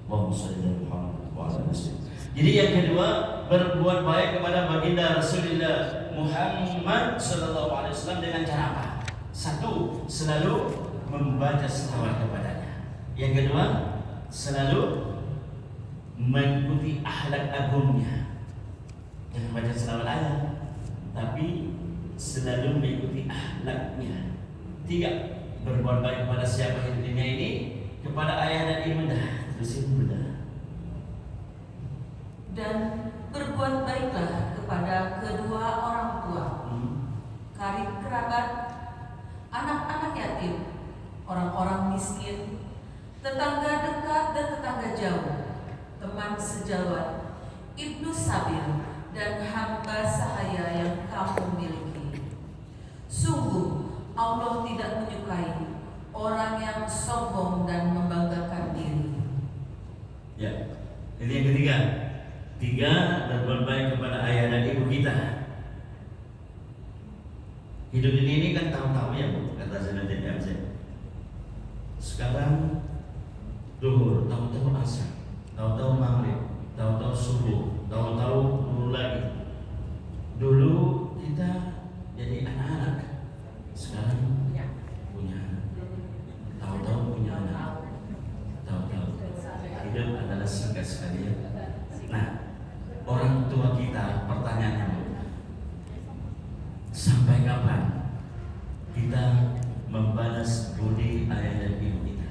Allahumma shalli ala Muhammad wa ala alihi. Jadi yang kedua, berbuat baik kepada baginda Rasulullah Muhammad SAW dengan cara apa? Satu, selalu membaca selawat kepadanya. Yang kedua, selalu mengikuti akhlak agungnya. Jangan baca selawat aja, tapi selalu mengikuti akhlaknya. Tiga, berbuat baik kepada siapa yang di dunia ini, kepada ayah dan ibunda, terus ibunda. Dan berbuat baiklah kepada kedua orang tua, karib kerabat, anak-anak yatim, orang-orang miskin, tetangga dekat dan tetangga jauh, teman sejawat, ibnu sabil, dan hamba sahaya yang kamu miliki. Sungguh Allah tidak menyukai orang yang sombong dan membanggakan diri. Ya, ini yang ketiga. Tiga, berbuat baik kepada ayah dan ibu kita. Hidup ini kan tahu-tahu ya, Bu, kata Zainuddin Abidin. Sekarang duhur, tahu-tahu asar, tahu-tahu maghrib, tahu-tahu subuh, tahu-tahu dulu lagi. Dulu kita jadi anak-anak, sekarang punya anak. Tahu-tahu punya anak. Tahu-tahu. Hidup adalah singkat sekali ya. Nah, orang tua kita, pertanyaannya, sampai kapan kita membalas budi ayah dan ibu kita?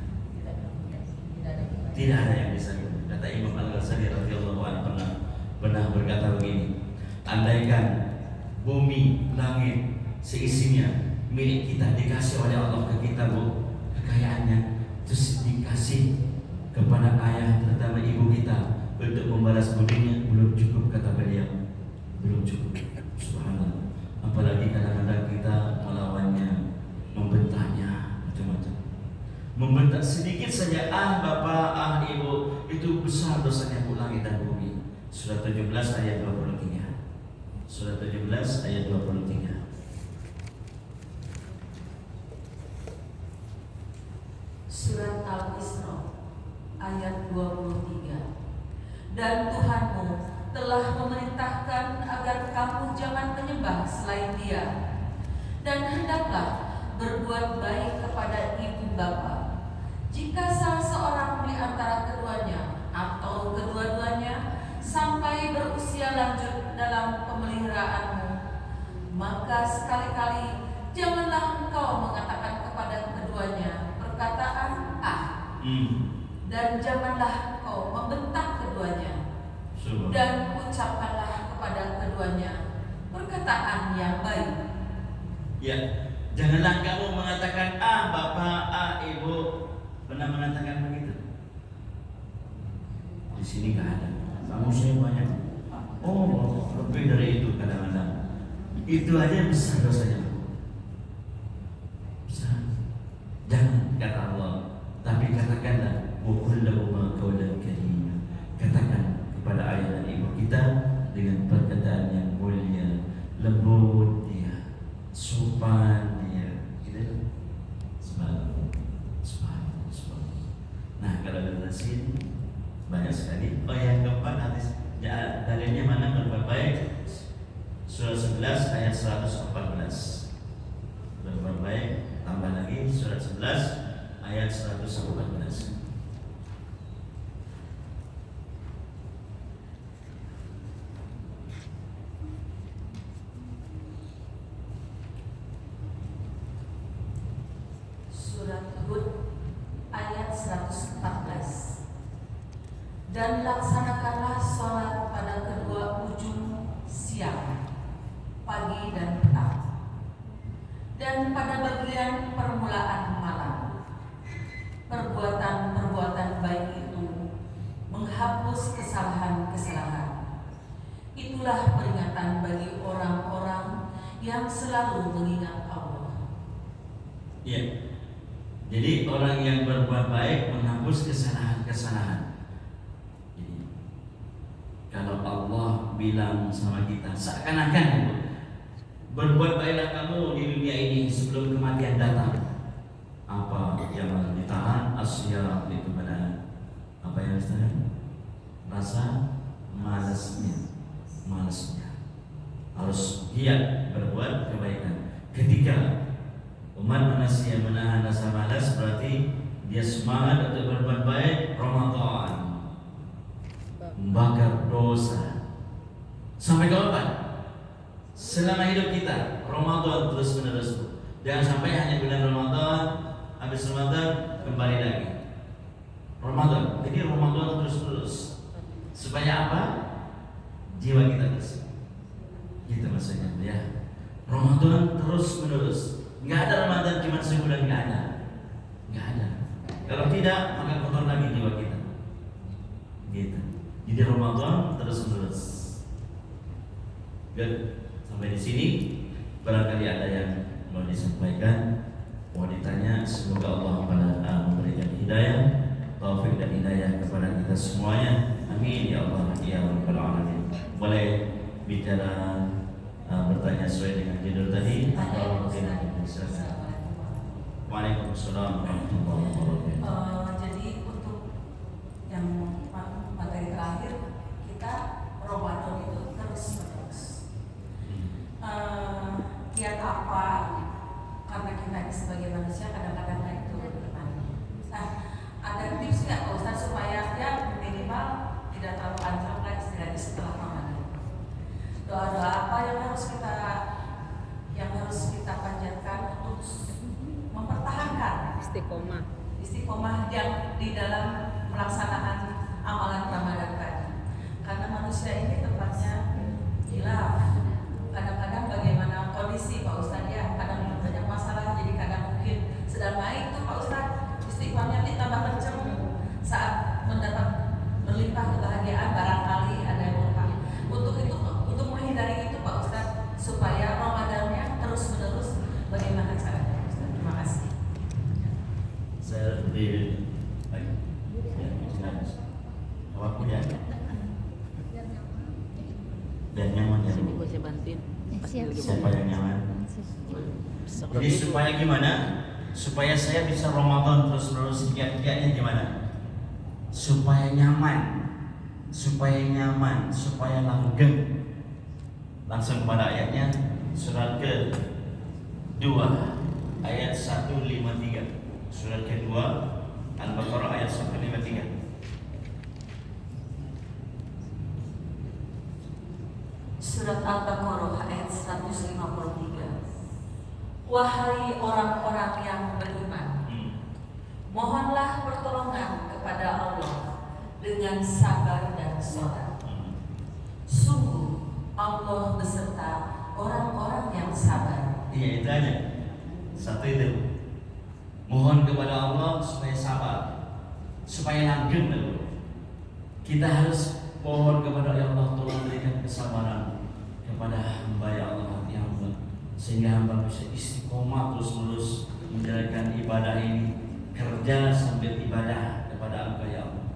Tidak ada yang bisa. Kata Imam Al-Ghazali radhiyallahu anhu pernah berkata begini: andaikan bumi, langit, seisinya milik kita dikasih oleh Allah ke kita, Bu, kekayaannya, terus dikasih kepada ayah terutama ibu kita untuk membalas budinya, belum cukup, kata beliau, belum cukup. Subhanallah. Apalagi kadang-kadang kita melawannya, membentaknya macam-macam. Membentak sedikit saja, bapak, ibu, itu besar dosanya, Bu, langit dan bumi. Surah 17 ayat 23. Surah 17 ayat 23. Surat Al-Isra ayat 23. Dan Tuhanmu telah memerintahkan agar kamu jangan menyembah selain Dia, dan hendaklah berbuat baik kepada ibu bapa. Jika salah seorang di antara keduanya atau kedua-duanya sampai berusia lanjut dalam pemeliharaanmu, maka sekali-kali janganlah engkau mengatakan kepada keduanya perkataan dan janganlah engkau membentak keduanya, dan ucapkanlah kepada keduanya perkataan yang baik. Ya, janganlah kamu mengatakan bapak, ibu. Pernah mengatakan begitu? Di sini nggak ada. Kamu saya banyak. Oh, lebih dari itu kadang-kadang. Itu aja besar dosanya. Besar. Jangan, kata Allah. Tapi katakanlah, wa kullahuma qawlan karima. Katakan kepada ayah dan ibu kita dengan perkataan yang mulia, lembut dia, sopan dia, gitu. Subhanallah. Nah, kalau dalam sini banyak sekali. Oh, yang keempat hadis dalilnya mana berbuat baik? Surah 11 ayat 114. Berbuat baik, tambah lagi surat 11 ayat 114. Dan laksanakanlah sholat pada kedua ujung siang, pagi dan petang, dan pada bagian permulaan malam. Perbuatan-perbuatan baik itu menghapus kesalahan-kesalahan. Itulah peringatan bagi orang-orang yang selalu mengingat Allah. Ya. Jadi orang yang berbuat baik menghapus kesalahan-kesalahan. Jadi, kalau Allah bilang sama kita seakan-akan berbuat baiklah kamu di dunia ini sebelum kematian datang. Apa yang ditahan asyam itu benar. Apa yang ditahan? Rasa malasnya. Harus giat berbuat kebaikan. Ketika umat manusia menahan rasa malas, berarti dia semangat untuk berbuat baik. Ramadan membakar dosa sampai kapan? Selama hidup kita Ramadan terus menerus. Jangan sampai hanya bulan Ramadan, habis Ramadan kembali lagi Ramadan. Jadi Ramadan terus supaya apa? Jiwa kita bersih. Gitu maksudnya ya. Ramadan terus menerus. Nggak ada Ramadan cuma sebulan, nggak ada. Kalau tidak, maka kotor lagi jiwa kita. Gitu. Jadi Ramadan terus menerus. Good. Sampai di sini barangkali ada yang mau disampaikan, mau ditanya. Semoga Allah memberikan hidayah, taufik dan hidayah kepada kita semuanya. Amin ya Allah ya Rabbal Alamin. Boleh bicara, bertanya sesuai dengan judul tadi atau Waalaikumsalam warahmatullahi wabarakatuh. Jadi untuk yang materi terakhir, kita Ramadan itu terus kiat apa? Karena kita ini sebagai manusia kadang-kadang naik turun iman. Nah, ada tips nggak Pak Ustadz supaya ya minimal tidak terlalu anjlok lah istilahnya setelah Ramadan? Doa-doa apa yang harus kita panjatkan untuk mempertahankan istiqomah yang di dalam melaksanakan amalan Ramadan tadi? Karena manusia ini tempatnya hilaf. Kadang-kadang bagaimana kondisi Pak Ustadz ya, kadang banyak masalah, jadi kadang mungkin sedang naik tuh Pak Ustadz, istiqomahnya ditambah kenceng saat mendapat berlimpah kebahagiaan, barangkali ada yang lupa. Untuk menghindari itu Pak Ustadz, supaya Ramadannya terus menerus, bagaimana caranya Pak Ustadz? Terima kasih. Saya berdiri lagi. Apa ya? Dan nyaman ya. Sini gue saya bantuin. Siapa yang nyaman? Jadi supaya gimana? Supaya saya bisa Ramadan terus kiat-kiatnya gimana? Supaya nyaman, supaya langgeng. Langsung kepada ayatnya, surat ke-2 ayat 153. Surat kedua Al-Baqarah ayat 153. Surat Al-Baqarah ayat 153. Wahai orang-orang yang beriman, mohonlah pertolongan kepada Allah dengan sabar dan sholat. Sungguh Allah beserta orang-orang yang sabar. Iya, itu aja. Satu itu. Mohon kepada Allah supaya sabar, supaya langgeng dulu. Kita harus mohon kepada Allah, tolong berikan kesabaran kepada hamba ya Allah, hati hamba, sehingga hamba bisa istiqomah terus-menerus menjalankan ibadah ini, kerja sambil ibadah kepada Engkau ya Allah.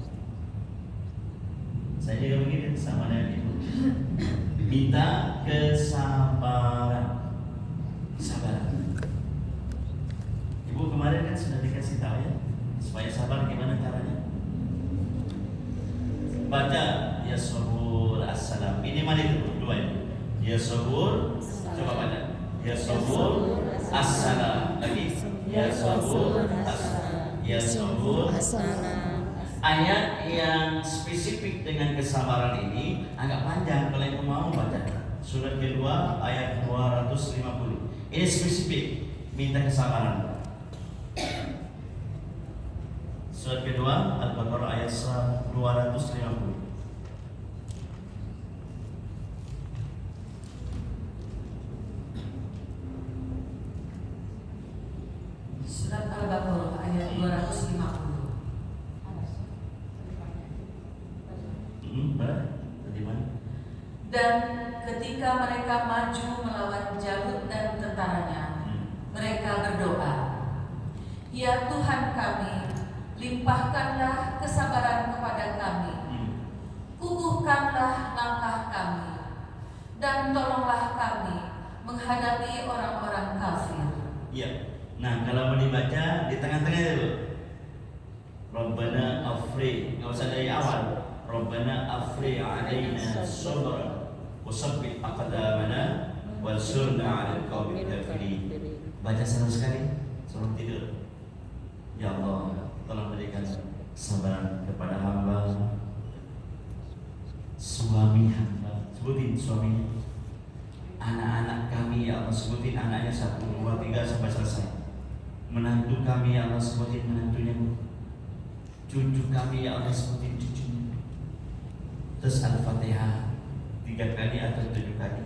Saya juga begitu sama dengan ibu. Minta kesabaran. Ibu kemarin kan sudah dikasih tahu ya, supaya sabar gimana caranya? Baca ya sabur assalam. Minimal itu dua ini. Ya sabur, coba baca. Ya sabur assalam. Lagi. Ya sabur assalam. Ya sabur assalam. Ayat yang spesifik dengan kesabaran ini agak panjang, kalau yang mau baca. Surat kedua ayat 250. Ini spesifik minta kesabaran. Surat kedua kedua Al-Baqarah ayat 250. Surat Al-Baqarah ayat 250. Tadi mana? Dan ketika mereka maju melawan Jalut dan tentaranya, mereka berdoa, "Ya Tuhan kami, limpahkanlah kesabaran kepada kami, kukuhkanlah langkah kami, dan tolonglah kami menghadapi orang-orang kafir." Ya. Nah, kalau mau dibaca di tengah-tengah itu, Rabbana afri, nggak usah dari awal. Rabbana afri alaina sabran wa sabbit aqdamana wansurna 'alal qaumil kafirin. Baca sama sekali sebelum tidur. Ya Allah, tolong berikan kesabaran kepada hamba, suami hamba, sebutin suaminya, anak-anak kami, ya Allah, sebutin anaknya 1, 2, 3 sampai selesai. Menantu kami, ya Allah, sebutin menantunya. Cucu kami, ya Allah, sebutin cucunya. Terus Al-Fatihah 3 kali atau 7 kali.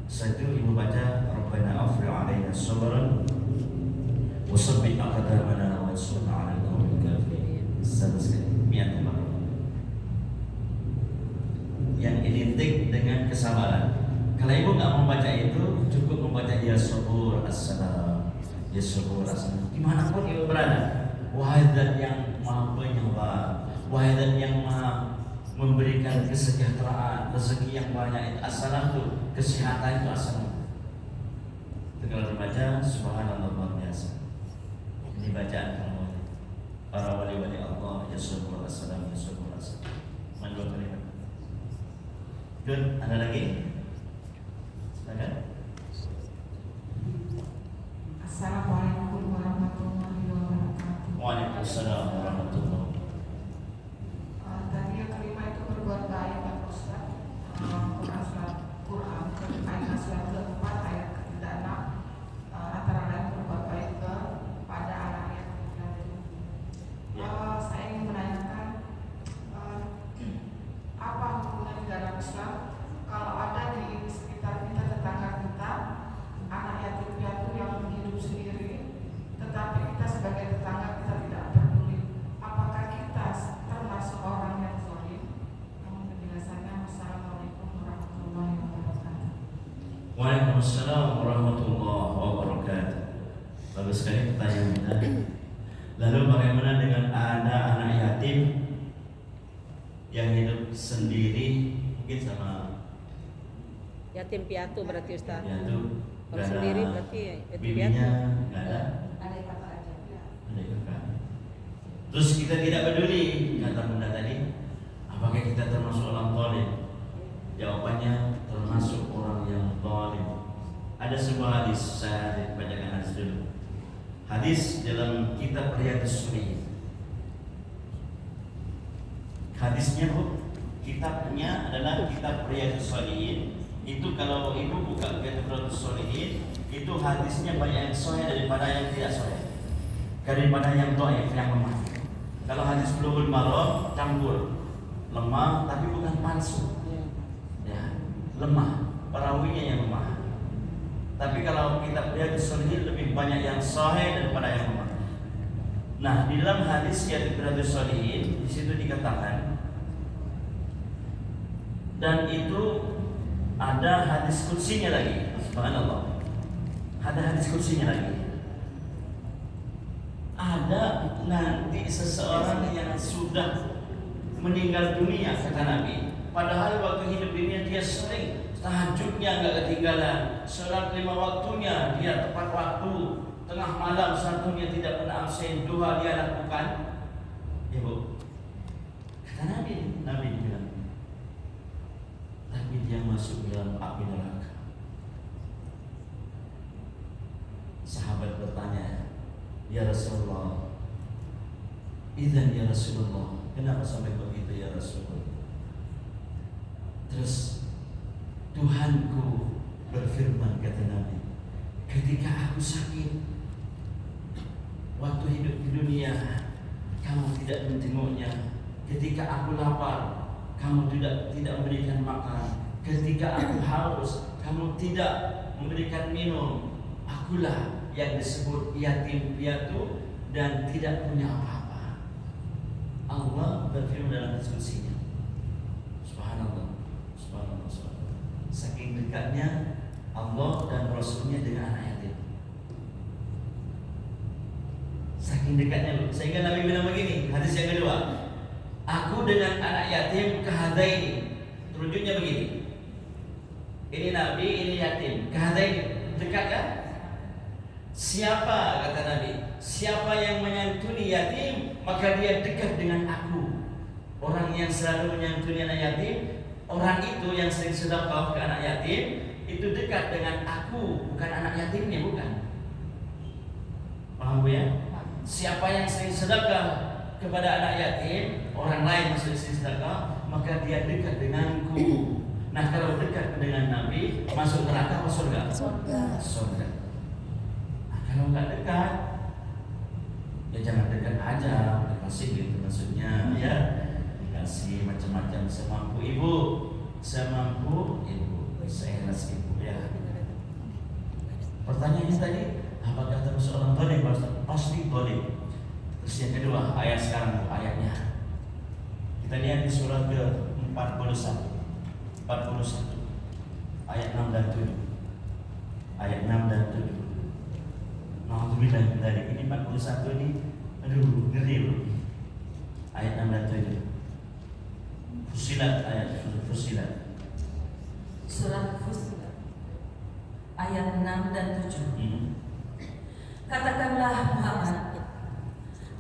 Setelah itu ibu baca Rabbana afri alaina sabran wa sabbit aqdamana wansurna 'alal qaumil kafirin. Selesai. Mi'at marrah. Yang identik dengan kesabaran. Kalau ibu nggak membaca itu, cukup membaca ya sabur as-salam, ya sabur as-salam. Dimanapun ibu berada, wahai Zat yang maha penyembah, wahai Zat yang maha memberikan kesejahteraan, rezeki yang banyak, itu assalam itu, kesehatan itu assalam. Itu kalau dibaca subhanallah luar biasa. Ini bacaan para wali-wali Allah, ya sabur as-salam, ya sabur as-salam. Mandul kalimat. Good, ada lagi? Silakan. Assalamualaikum warahmatullahi wabarakatuh. Waalaikumsalam warahmatullahi wabarakatuh. Tadi yang kelima itu berbuat baik Pak Ustaz. Quran ayat surat keempat ayat ke-6 antara lain berbuat baik kepada anak yatim. Saya ingin menanyakan apa hukumnya di dalam Islam kalau ada di sekitar kita, tetangga kita, anak yatim piatu yang hidup sendiri, tetapi kita sebagai tetangga kita tidak peduli. Apakah kita termasuk orang yang zalim? Namun penjelasannya, wassalamualaikum warahmatullahi wabarakatuh. Waalaikumsalam warahmatullahi wabarakatuh. Bagus sekali pertanyaan kita. Lalu bagaimana dengan ada anak yatim yang hidup sendiri, mungkin sama Yatim piatu berarti Ustaz. piatu, Kalau sendiri berarti yatim bibinya piatu. nggak ada, Ada kakak aja. ada kakak. Terus kita tidak peduli, kata bunda tadi, apakah kita termasuk orang zalim? Jawabannya termasuk orang yang zalim. Ada sebuah hadis, saya bacakan hadis dulu. Hadis dalam kitab Riyadhus Shalihin. Hadisnya kitabnya adalah kitab Riyadhus Shalihin. Itu kalau ibu buka kitab Riyadhus Shalihin, itu hadisnya banyak yang sahih daripada yang tidak sahih, daripada yang dhaif, yang lemah. Kalau hadis Bulughul Maram campur, lemah tapi bukan palsu, ya, lemah, perawinya yang lemah. Tapi kalau kitab Riyadhus Shalihin lebih banyak yang sahih daripada yang lemah. Nah, di dalam hadis Riyadhus Shalihin di situ dikatakan, dan itu ada hadis kursinya lagi, subhanallah. Ada hadis kursinya lagi. Ada nanti seseorang yang sudah meninggal dunia, kata Nabi. Padahal waktu hidup dunia dia sering tahajudnya nggak ketinggalan, sholat 5 waktunya dia tepat waktu, tengah malam satunya tidak pernah absen, duha dia lakukan. Ibu, kata Nabi bilang, tapi dia masuk dalam api neraka. Sahabat bertanya, ya Rasulullah, idzan ya Rasulullah, kenapa sampai begitu ya Rasulullah? Terus Tuhanku berfirman, kata Nabi, ketika aku sakit waktu hidup di dunia, kamu tidak menjenguknya. Ketika aku lapar, kamu tidak memberikan makan. Ketika aku haus, kamu tidak memberikan minum. Akulah yang disebut yatim piatu dan tidak punya apa-apa. Allah berfirman dalam diskusinya. Subhanallah, subhanallah, subhanallah. Saking dekatnya Allah dan Rasulnya dengan anak yatim. Saking dekatnya loh. Sehingga Nabi bilang begini, hadis yang kedua, aku dengan anak yatim kahadaini. Terujuknya begini. Ini Nabi, ini yatim. Kahadaini, dekat kan? Siapa, kata Nabi, siapa yang menyantuni yatim, maka dia dekat dengan aku. Orang yang selalu menyantuni anak yatim, orang itu yang sering sedekah ke anak yatim, itu dekat dengan aku, bukan anak yatimnya, bukan. Paham Bu ya? Siapa yang sering sedekah kepada anak yatim, orang lain yang sering sedekah, maka dia dekat denganku. Nah, kalau dekat dengan Nabi, masuk neraka atau surga? Surga. Nah, kalau nggak dekat, ya jangan dekat aja, dikasih gitu maksudnya, ya. Dikasih macam-macam semampu ibu, seikhlas ibu, ya. Pertanyaannya tadi, apakah terus orang dolim? Pasti dolim. Terus yang kedua, ayat sekarang, ayatnya. Kita lihat di surat ke-41, ayat 6 dan 7. Ayat 6 dan 7. Alhamdulillah, dari ini 41 ini, aduh, ngeri loh. Ayat 6 dan 7. Fusilat, ayat Fusilat. Surat Fusilat ayat 6 dan 7. Katakanlah Muhammad,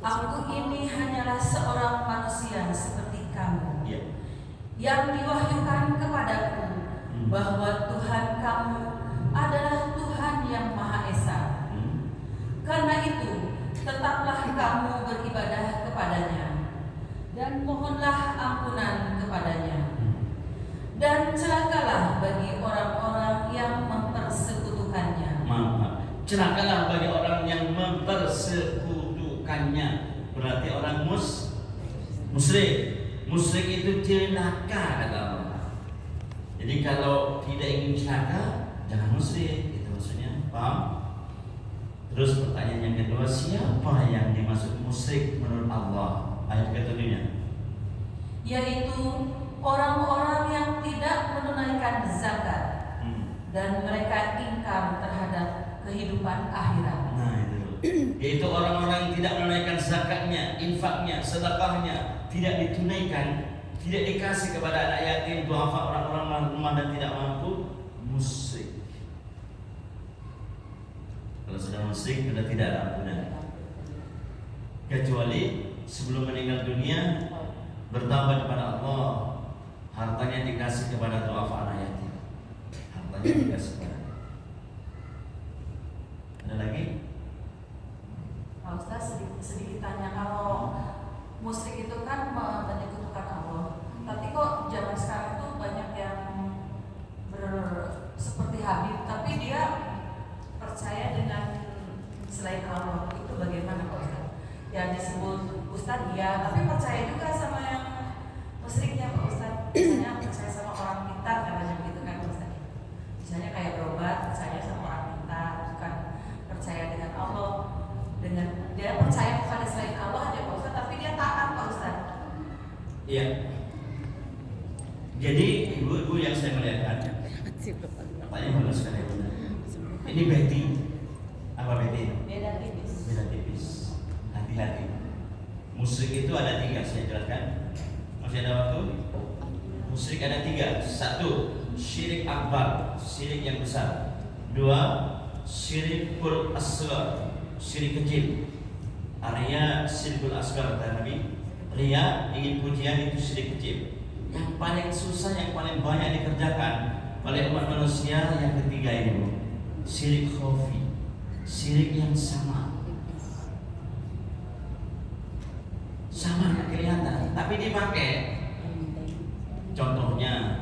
aku ini hanyalah seorang manusia seperti kamu, yang diwahyukan kepadaku bahwa Tuhan kamu adalah Tuhan yang Maha Esa. Karena itu, tetaplah kamu beribadah kepadanya dan mohonlah ampunan kepadanya. Dan celakalah bagi orang-orang yang mempersekutukannya. Celakalah bagi orang yang mempersekutukannya. Berarti orang musyrik. Musyrik itu celaka, kata Allah. Jadi kalau tidak ingin celaka, jangan musyrik. Itu maksudnya, paham? Terus pertanyaan yang kedua, siapa yang dimaksud musyrik menurut Allah? Ayat ketujuhnya, yaitu orang-orang yang tidak menunaikan zakat dan mereka ingkar terhadap kehidupan akhirat. Nah itu, yaitu orang-orang yang tidak menunaikan zakatnya, infaknya, sedekahnya, tidak ditunaikan, tidak dikasih kepada anak yatim, duafa, orang-orang lemah dan tidak mampu, musyrik. Kalau sudah musyrik sudah tidak ada ampunan, kecuali sebelum meninggal dunia bertambah kepada Allah, hartanya dikasih kepada duafa anak yatim, hartanya dikasih kepada. Ada lagi? Pak Ustaz, sedikit tanya, kalau musyrik itu kan menyekutukan Allah, tapi kok zaman sekarang itu banyak yang seperti Habib, tapi dia percaya dengan selain Allah, itu bagaimana Pak Ustaz? Ya disebut Ustaz dia, tapi percaya juga sama yang musyriknya Pak Ustaz. Misalnya percaya sama orang pintar, katanya begitu kan Pak Ustaz. Misalnya kayak berobat, percaya sama orang pintar, bukan percaya dengan Allah. Dengan dia percaya kepada selain Allah aja Pak Ustaz, tapi dia taat Pak Ustaz. Iya. Jadi ibu-ibu yang saya melihatkan, katanya bagus sekali. Ini Betty, apa Betty? Beda tipis. Beda tipis. Hati-hati. Musyrik itu ada 3, saya jelaskan. Masih ada waktu? Musyrik ada 3. 1, syirik akbar, syirik yang besar. 2, syirikul asghar, syirik kecil. Arya syirikul asghar, kata Nabi. Ria, ingin pujian, itu syirik kecil. Yang paling susah, yang paling banyak dikerjakan oleh umat manusia yang ketiga ini, syirik khafi, syirik yang sama nggak kelihatan, tapi dipakai. Contohnya,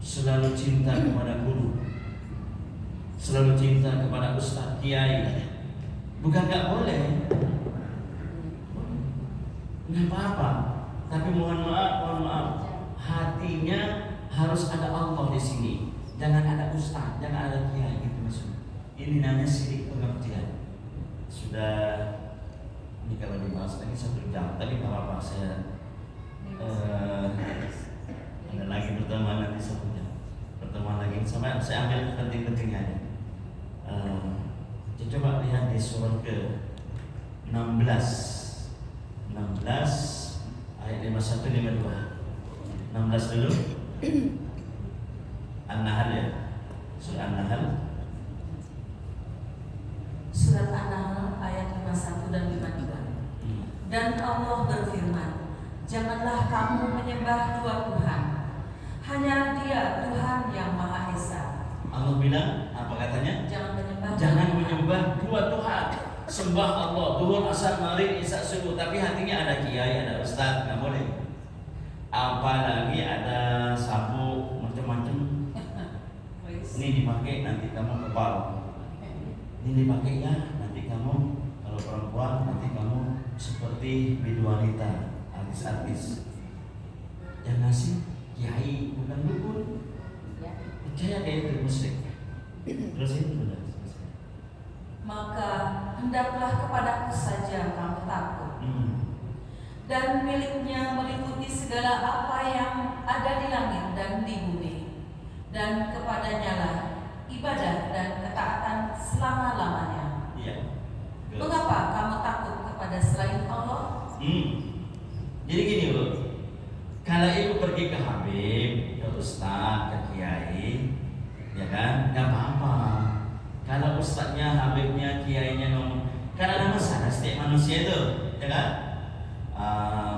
selalu cinta kepada guru, selalu cinta kepada ustaz, kiai. Bukan nggak boleh, nggak apa-apa. Tapi mohon maaf, hatinya harus ada Allah di sini. Jangan ada ustaz, jangan ada kiai gitu maksudnya. Ini namanya sirik pengertian. Sudah ini kalau dibahas lagi 1 jam, tapi nggak apa-apa, saya ada lagi pertemuan nanti 1 jam. Pertemuan lagi sama saya ambil penting-pentingnya. Coba lihat di surah ke 16 ayat 51 52. 16 dulu. An-Nahl ya. Surah An-Nahl. Surat An-Nahl ayat 51 dan 52. Dan Allah berfirman, janganlah kamu menyembah dua Tuhan, hanyalah Dia Tuhan yang Maha Esa. Allah bilang apa katanya? Jangan menyembah dua Tuhan. Sembah Allah, Tuhan asal maghrib isya subuh, tapi hatinya ada kiai, ada ustaz, nggak boleh. Apalagi ada sabuk macam-macam. Ini dipakai nanti kamu kebal. Ini dipakai ya nanti kamu kalau perempuan nanti kamu seperti biduanita, artis-artis. Yang ngasih kiai bukan dukun. Percaya kayak itu musyrik. Terus itu sudah. Maka hendaklah kepadaku saja kamu takut. Dan miliknya meliputi segala apa yang ada di langit dan di bumi. Dan kepadanya lah ibadah dan ketaatan selama-lamanya. Iya. Mengapa kamu takut kepada selain Allah? Jadi gini Bu, kalau ibu pergi ke Habib, ke Ustaz, ke Kiai, ya kan, nggak apa-apa. Kalau Ustaznya, Habibnya, Kiainya ngomong, kan ada masalah setiap manusia itu, ya kan?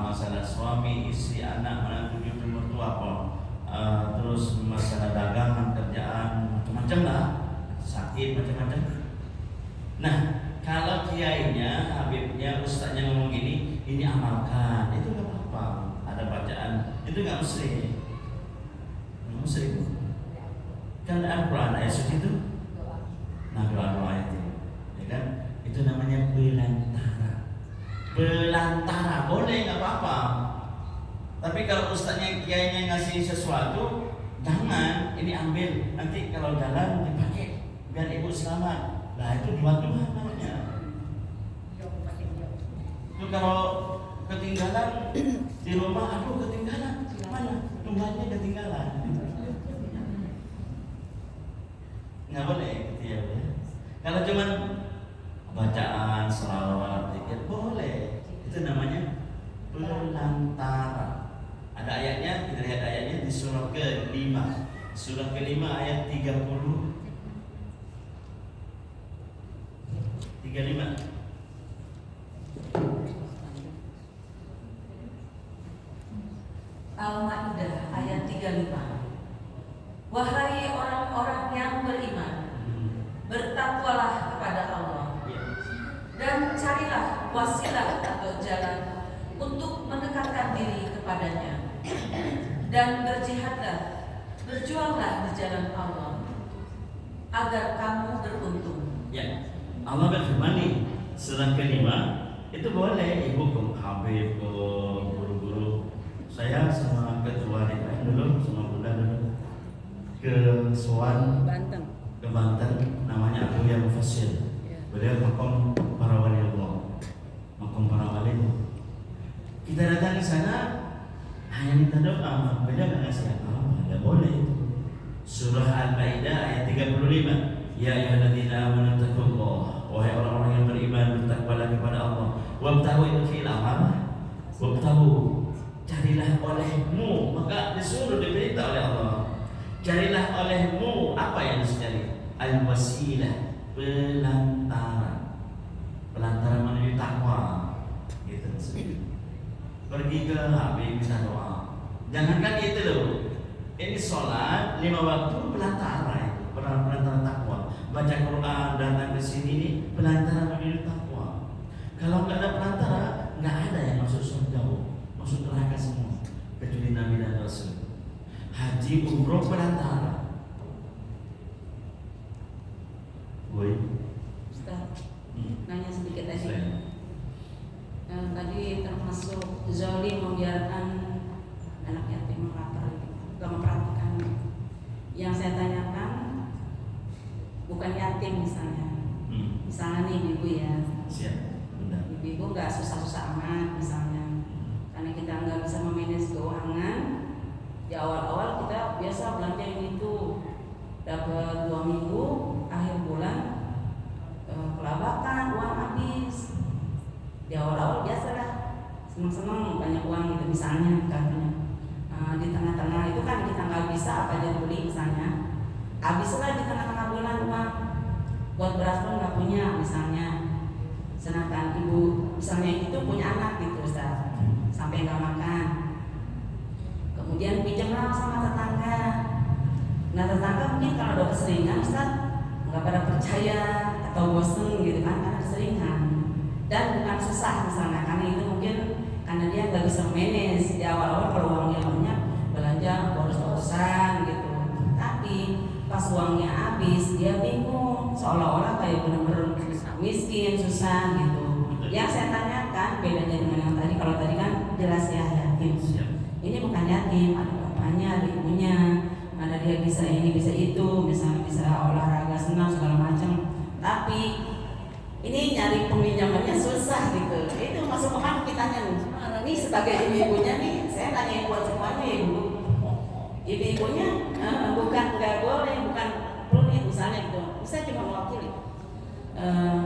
Masalah suami, istri, anak, menantu, cucu, mertua, apa? Terus masalah dagangan, kerjaan, macam-macam lah, sakit, macam-macam. Nah, kalau kiainya, Habibnya, Ustaznya ngomong gini, ini amalkan, itu nggak apa-apa. Ada bacaan, itu nggak musyrik. Nggak musyrik. Kan Al-Quran ayat suci itu, nah doa-doa itu, ya kan? Itu namanya belantara. Belantara boleh nggak apa-apa. Tapi kalau ustaznya kiainya ngasih sesuatu, jangan ini ambil. Nanti kalau jalan dipakai biar ibu selamat. Nah itu dua Tuhan namanya. Itu kalau ketinggalan di rumah, aduh ketinggalan, mana Tuhannya ketinggalan. Nggak boleh gitu ya. Kalau cuman bacaan selawat zikir boleh. Itu namanya belantara. Ada ayatnya, kita lihat ayatnya di surah ke-5. Surah ke-5 ayat 35. Al-Maidah ayat 35. Wahai orang-orang yang beriman, bertakwalah kepada Allah dan carilah wasilah atau jalan untuk mendekatkan diri kepadanya, dan berjuanglah di jalan Allah agar kamu beruntung. Ya, Allah berfirman nih, surah ke-5 itu boleh ibu ke Habib, ke guru-guru. Saya sama ketua DPR dulu, sama bunda dulu ke Soan, ke Banten, namanya Abu Yang Mufassir. Beliau makom para wali Allah, makom para wali. Kita datang ke sana hanya minta doa, beliau nggak ngasih apa-apa, nggak boleh. Surah Al-Maidah ayat 35. Ya ayyuhalladzina amanu taqullaha, wahai orang-orang yang beriman, bertakwalah kepada Allah. Wabtahu itu fi'il amr. Wabtahu, carilah olehmu, maka disuruh diperintah oleh Allah. Carilah olehmu apa yang harus cari? Al-wasilah, pelantara. Pelantara menuju takwa. Gitu maksudnya. Pergi ke Habib minta doa. Jangankan itu loh. Ini sholat 5 waktu pelantara itu, pelantara takwa. Baca Quran, datang ke sini ini pelantara menuju takwa. Kalau nggak ada pelantara, nggak ada yang masuk surga, masuk neraka semua, kecuali Nabi dan Rasul. Haji umroh pelantara. Woi. Ustaz, nanya sedikit tadi. Tadi termasuk yatim misalnya. Misalnya nih ibu ya, Siap. Benar. ibu nggak susah-susah amat misalnya, karena kita nggak bisa memanage keuangan. Di awal-awal kita biasa belanja ini itu, dapat 2 minggu, akhir bulan kelabakan, uang habis. Di awal-awal biasalah seneng-seneng banyak uang gitu misalnya katanya. Di tengah-tengah itu kan kita nggak bisa apa aja beli misalnya, habislah di tengah-tengah bulan uang buat beras pun nggak punya misalnya. Sedangkan ibu misalnya itu punya anak gitu Ustaz, sampai nggak makan, kemudian pinjamlah sama tetangga. Nah tetangga mungkin kalau udah keseringan Ustaz nggak pada percaya atau bosen gitu kan, karena keseringan. Dan bukan susah misalnya, karena itu mungkin karena dia nggak bisa manage di awal-awal. Kalau uangnya banyak belanja boros-borosan gitu, tapi pas uangnya habis dia bingung, seolah-olah kayak bener-bener miskin, susah gitu. Yang saya tanyakan bedanya dengan yang tadi, kalau tadi kan jelas ya yatim, ini bukan yatim, ada bapaknya, ada ibunya, ada dia bisa ini bisa itu, misalnya bisa olahraga, senam segala macam, tapi ini nyari peminjamannya susah gitu. Itu masuk kemana kitanya nih? Ini sebagai ibu-ibunya nih, saya tanya buat semuanya ya ibu. Ibu-ibunya bukan nggak boleh, bukan perlu nih misalnya gitu. Saya cuma mewakili.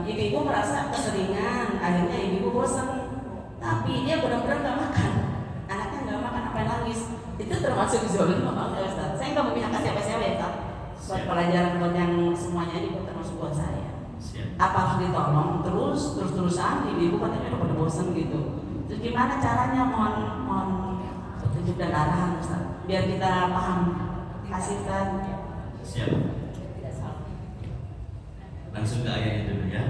Ibu-ibu merasa keseringan, akhirnya ibu-ibu bosan. Tapi dia benar-benar nggak makan. Anaknya nggak makan apa nangis. Itu termasuk zolim apa enggak Ustaz? Saya nggak memihakkan siapa-siapa ya Ustaz. Buat pelajaran buat yang semuanya ini termasuk buat saya. Apa harus ditolong terus-terusan, ibu-ibu katanya udah pada bosan gitu. Terus gimana caranya mohon petunjuk dan arahan Ustaz, biar kita paham hasilkan. Siap. Langsung ke ayat itu dulu ya.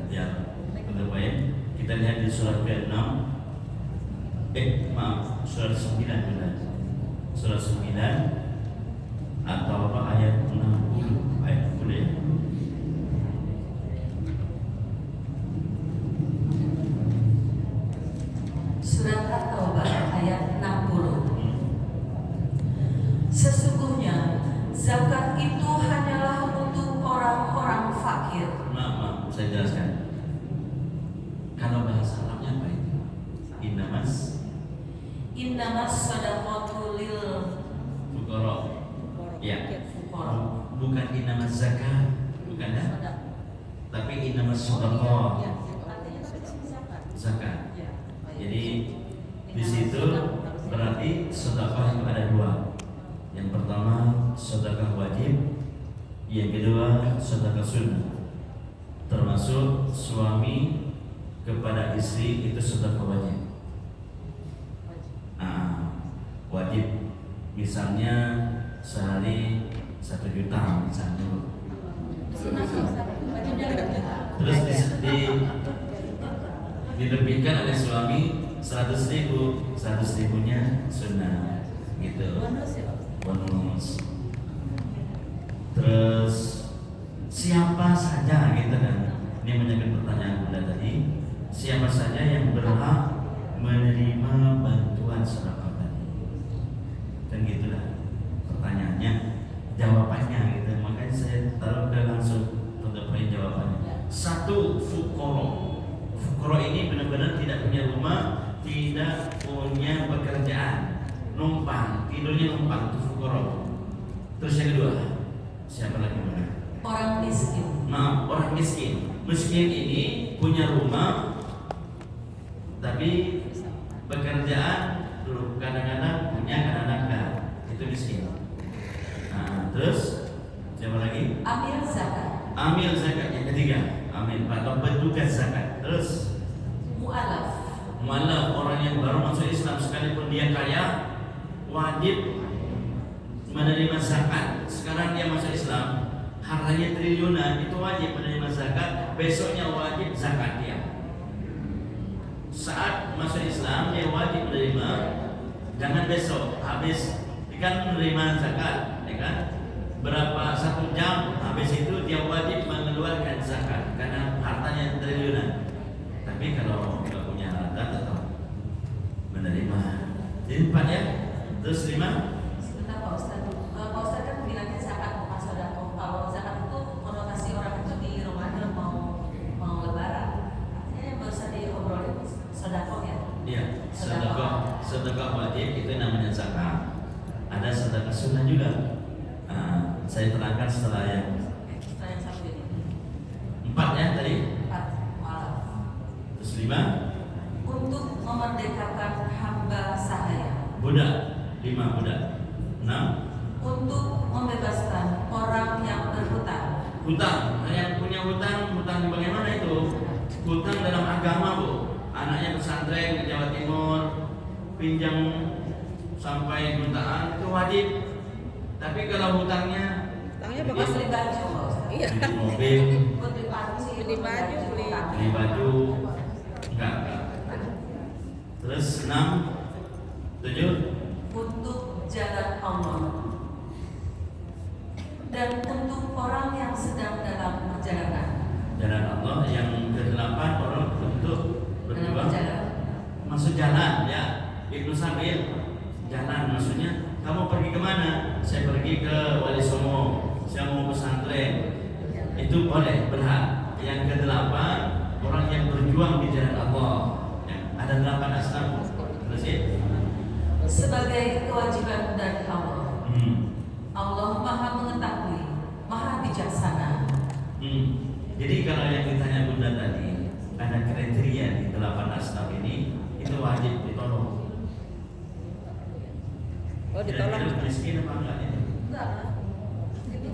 Ya, untuk baik. Kita lihat di surat ke-6. Surat 9 benar. Surat 9 atau apa ayat 60 ayat 60 ya. Surat At-Taubah ayat 60. Sesungguhnya zakat itu hanyalah untuk orang-orang fakir. Maaf, saya jelaskan. Kalau bahasa Arabnya apa itu? Innamas shadaqatu lil fuqara. Ya. fuqara. Bukan innamas zakat, bukan ya? Tapi innamas shadaqah. Zakat. Jadi di situ berarti sedekah itu ada 2. Yang pertama sedekah wajib, yang kedua sedekah sunnah. Termasuk suami kepada istri itu sedekah wajib. Wajib. Misalnya sehari 1 juta misalnya. Terus dilebihkan oleh suami 100.000, 100.000-nya sunnah gitu. Bonus. Terus siapa saja gitu kan? Ini menyangkut pertanyaan Bunda tadi. Siapa saja yang berhak menerima bantuan sedekah tadi? Kan gitulah pertanyaannya, jawabannya gitu. Makanya saya taruh langsung untuk jawabannya. 1, fuqara. Fuqara ini benar-benar tidak punya rumah, tidak punya pekerjaan, numpang, tidurnya numpang, itu fuqara. Terus yang kedua, siapa lagi Bunda? Orang miskin. Orang miskin. Miskin ini punya rumah, tapi pekerjaan dulu kadang-kadang punya, kadang-kadang enggak. Itu miskin. Terus siapa lagi? Amil zakat. Amil zakat yang ketiga. Amin. Atau petugas zakat. Terus mu'alaf, orang yang baru masuk Islam sekalipun dia kaya, wajib menerima zakat. Sekarang dia masuk Islam, hartanya triliunan, itu wajib menerima zakat. Besoknya wajib zakat dia. Saat masuk Islam dia wajib menerima, jangan besok habis kan menerima zakat, ya kan? Berapa 1 jam habis itu dia wajib mengeluarkan zakat karena hartanya triliunan. Tapi kalau tidak punya harta tetap menerima. Jadi 4 ya. Terus 5. Sebentar Pak Ustaz. Pak Ustaz kan bilangnya zakat bukan sedekah. Kalau zakat itu konotasi orang infak wajib itu namanya zakat. Ada sedekah sunnah juga. Nah, saya terangkan setelah yang Saya satu ini. 4 ya tadi. 4 malam. Terus 5 Untuk memerdekakan hamba sahaya. budak, 5 budak. 6 Untuk membebaskan orang yang berhutang. hutang. Yang punya hutang bagaimana itu? Hutang dalam agama, Bu. Anaknya pesantren di Jawa Timur pinjam sampai jutaan itu wajib. Tapi kalau hutangnya Tangnya beli bakal Beli baju. Pak Ustaz. Iya. mobil, Beli panci, Beli baju, beli baju, enggak. Terus 6 7 untuk jalan Allah dan untuk orang yang sedang dalam perjalanan. jalan Allah. Yang ke-8 orang untuk Dalam berjuang perjalanan. masuk jalan ya. Ibnu Sabil jalan, maksudnya kamu pergi kemana? Saya pergi ke Wali Songo, saya mau pesantren. Itu boleh, berhak. Yang ke-8 orang yang berjuang di jalan Allah ya. Ada 8 asnaf. Terus ya? Sebagai kewajiban dari Allah. Allah Maha Mengetahui, Maha Bijaksana. Jadi kalau yang ditanya Bunda tadi, ada kriteria di 8 asnaf ini, itu wajib ditolong. Oh, ditolong. Kira-kira miskin apa enggak ini? Enggak. Itu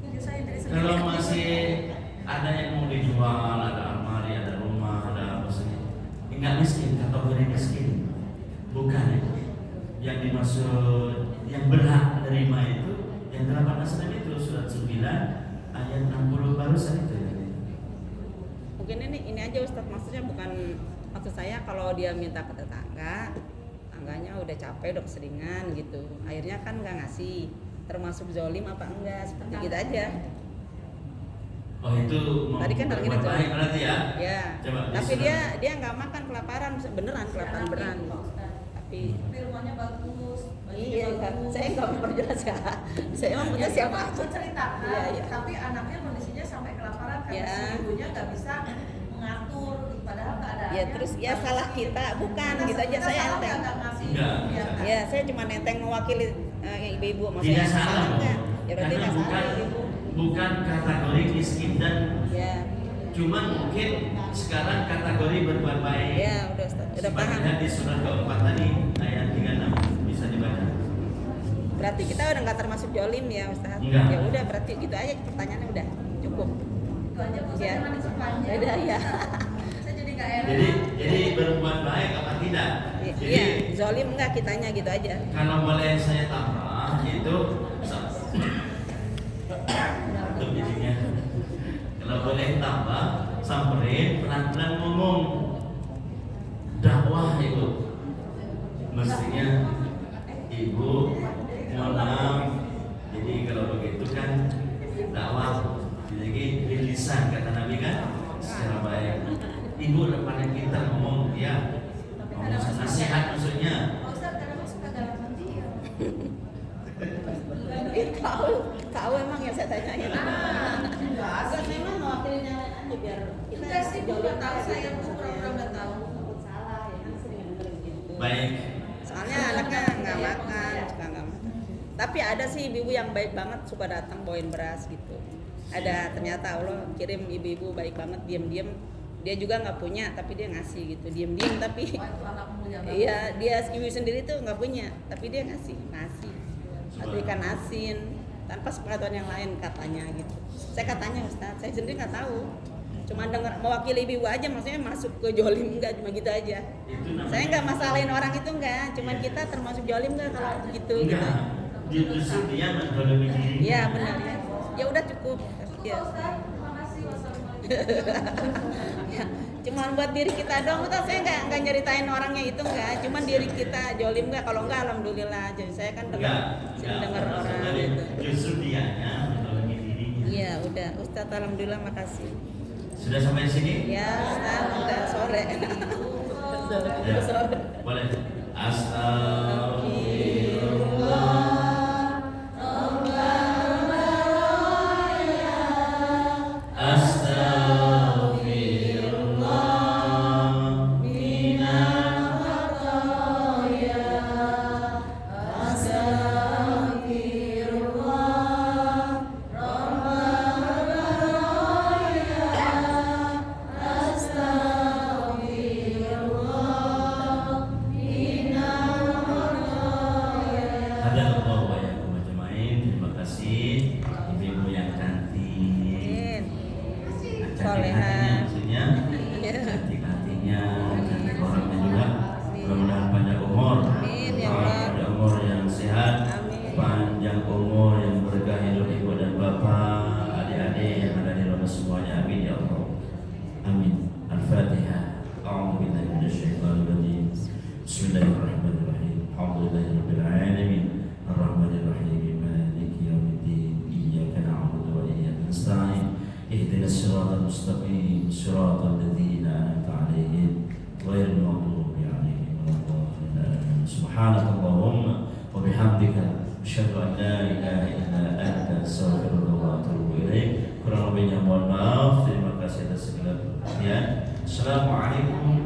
tujuh saya dari sendiri. Kalau masih ada yang mau dijual, ada almari, ada rumah, ada apa sih? Enggak miskin, kategori miskin. Bukan ya. Yang dimaksud yang berhak menerima itu yang 8 asnaf itu surat 9 ayat 60 barusan itu. Mungkin ini aja Ustadz, maksudnya bukan, maksud saya kalau dia minta ke tetangganya udah capek, udah keseringan gitu, akhirnya kan nggak ngasih, termasuk zolim apa enggak, seperti gitu aja. Oh itu Tadi kan berbuat harusnya baik zolim. berarti ya? Ya, Coba tapi disuruh. dia nggak makan kelaparan, beneran kelaparan beneran. Tapi Tapi rumahnya bagus. iya, saya nggak memperjelas ya. Saya emang punya siapa aja. menceritakan, Iya, iya. tapi anaknya kondisinya sampai kelaparan karena Ya. si ibunya nggak bisa mengatur, padahal keadaannya. Ya terus ya salah kita, bukan gitu aja, saya enteng. nggak ngasih Enggak. kebijakan. Ya saya cuma nenteng mewakili ibu-ibu, maksudnya Tidak salah, enggak? Ya berarti karena nggak salah ibu. bukan kategori miskin dan Ya, cuman mungkin sekarang kategori berbuat baik. ya udah Ustaz, udah Seperti paham. di surat ke-4 tadi ayat 36 bisa dibaca. Berarti kita udah nggak termasuk jolim ya Ustaz. Enggak. Ya udah berarti gitu aja pertanyaannya udah cukup. Itu aja bu, Ya. saya jangan diperpanjang. Udah ya. Saya jadi nggak enak. Jadi berbuat baik apa tidak? Jadi Iya, zolim enggak kitanya gitu aja. kalau boleh saya tambah itu untuk bijinya. Kalau boleh tambah, samperin pelan-pelan ngomong dakwah itu. Mestinya ibu mohon maaf. Jadi kalau begitu kan dakwah. Jadi lisan kata Nabi kan secara baik. Ibu paling pintar ngomong ya. Ngomong nasihat maksudnya. Pak Ustadz kadang suka dalam nanti ya. Tahu emang ya saya tanyain. Enggak Enggak, sih. memang mewakilin yang lain aja biar kita Enggak sih, Bu, jolim nggak tahu, aja saya gitu. pura-pura nggak tahu. Takut salah ya kan sering denger gitu. Baik. Soalnya anaknya nggak makan, suka nggak makan. Tapi ada sih ibu-ibu yang baik banget suka datang bawain beras gitu. Ada ternyata Allah kirim ibu-ibu baik banget, diam-diam dia juga nggak punya tapi dia ngasih gitu, diam-diam tapi Wah, itu anak mulia banget. iya dia ibu sendiri tuh nggak punya tapi dia ngasih atau ikan asin tanpa sepengetahuan yang lain katanya gitu. Saya katanya Ustaz, saya sendiri nggak tahu, cuma dengar mewakili ibu aja, maksudnya masuk ke jolim enggak, cuma gitu aja. Itu namanya Saya nggak masalahin orang itu enggak, cuman kita termasuk jolim nggak kalau gitu gitu. enggak. Dia justru dia mendolimi dirinya. Iya benar ya. Ya udah cukup. Ya. Pak Ustadz, terima kasih. Wassalamualaikum. Ya, cuman buat diri kita dong, Ustaz, saya nggak nyeritain orangnya itu enggak, cuman diri kita jolim nggak, kalau enggak alhamdulillah. Jadi saya kan Enggak. sering dengar orang Tadi gitu. justru dianya mendolimi dirinya. Iya udah, Ustaz alhamdulillah makasih. Sudah sampai sini? Ya Ustaz udah sore. Ya. Sore. Boleh. Astagfirullah. Astagfirullah minal khataya hatinya maksudnya, cantik hatinya, cantik orangnya juga. Mudah-mudahan panjang umur, Amin, ya Allah. panjang umur yang sehat, Amin. panjang umur yang berkah hidup ibu dan bapak, adik-adik yang ada di rumah semuanya. Amin ya Allah. Amin. Al-Fatihah. A'udzu billahi minasyaitonir rajim. Bismillahirrahmanirrahim. Alhamdulillahirabbil alamin. Arrahmanir rahim. Maliki yaumiddin. Iyyaka na'budu wa iyyaka nasta'in. Ihdinas siratal mustaqim. Siratal ladzina an'amta 'alaihim ghairil maghdubi 'alaihim waladdallin. Subhanakallahumma wa bihamdika asyhadu an la ilaha illa anta astaghfiruka wa atubu ilaik. Kurang lebihnya mohon maaf. Terima kasih atas segala perhatian. Assalamualaikum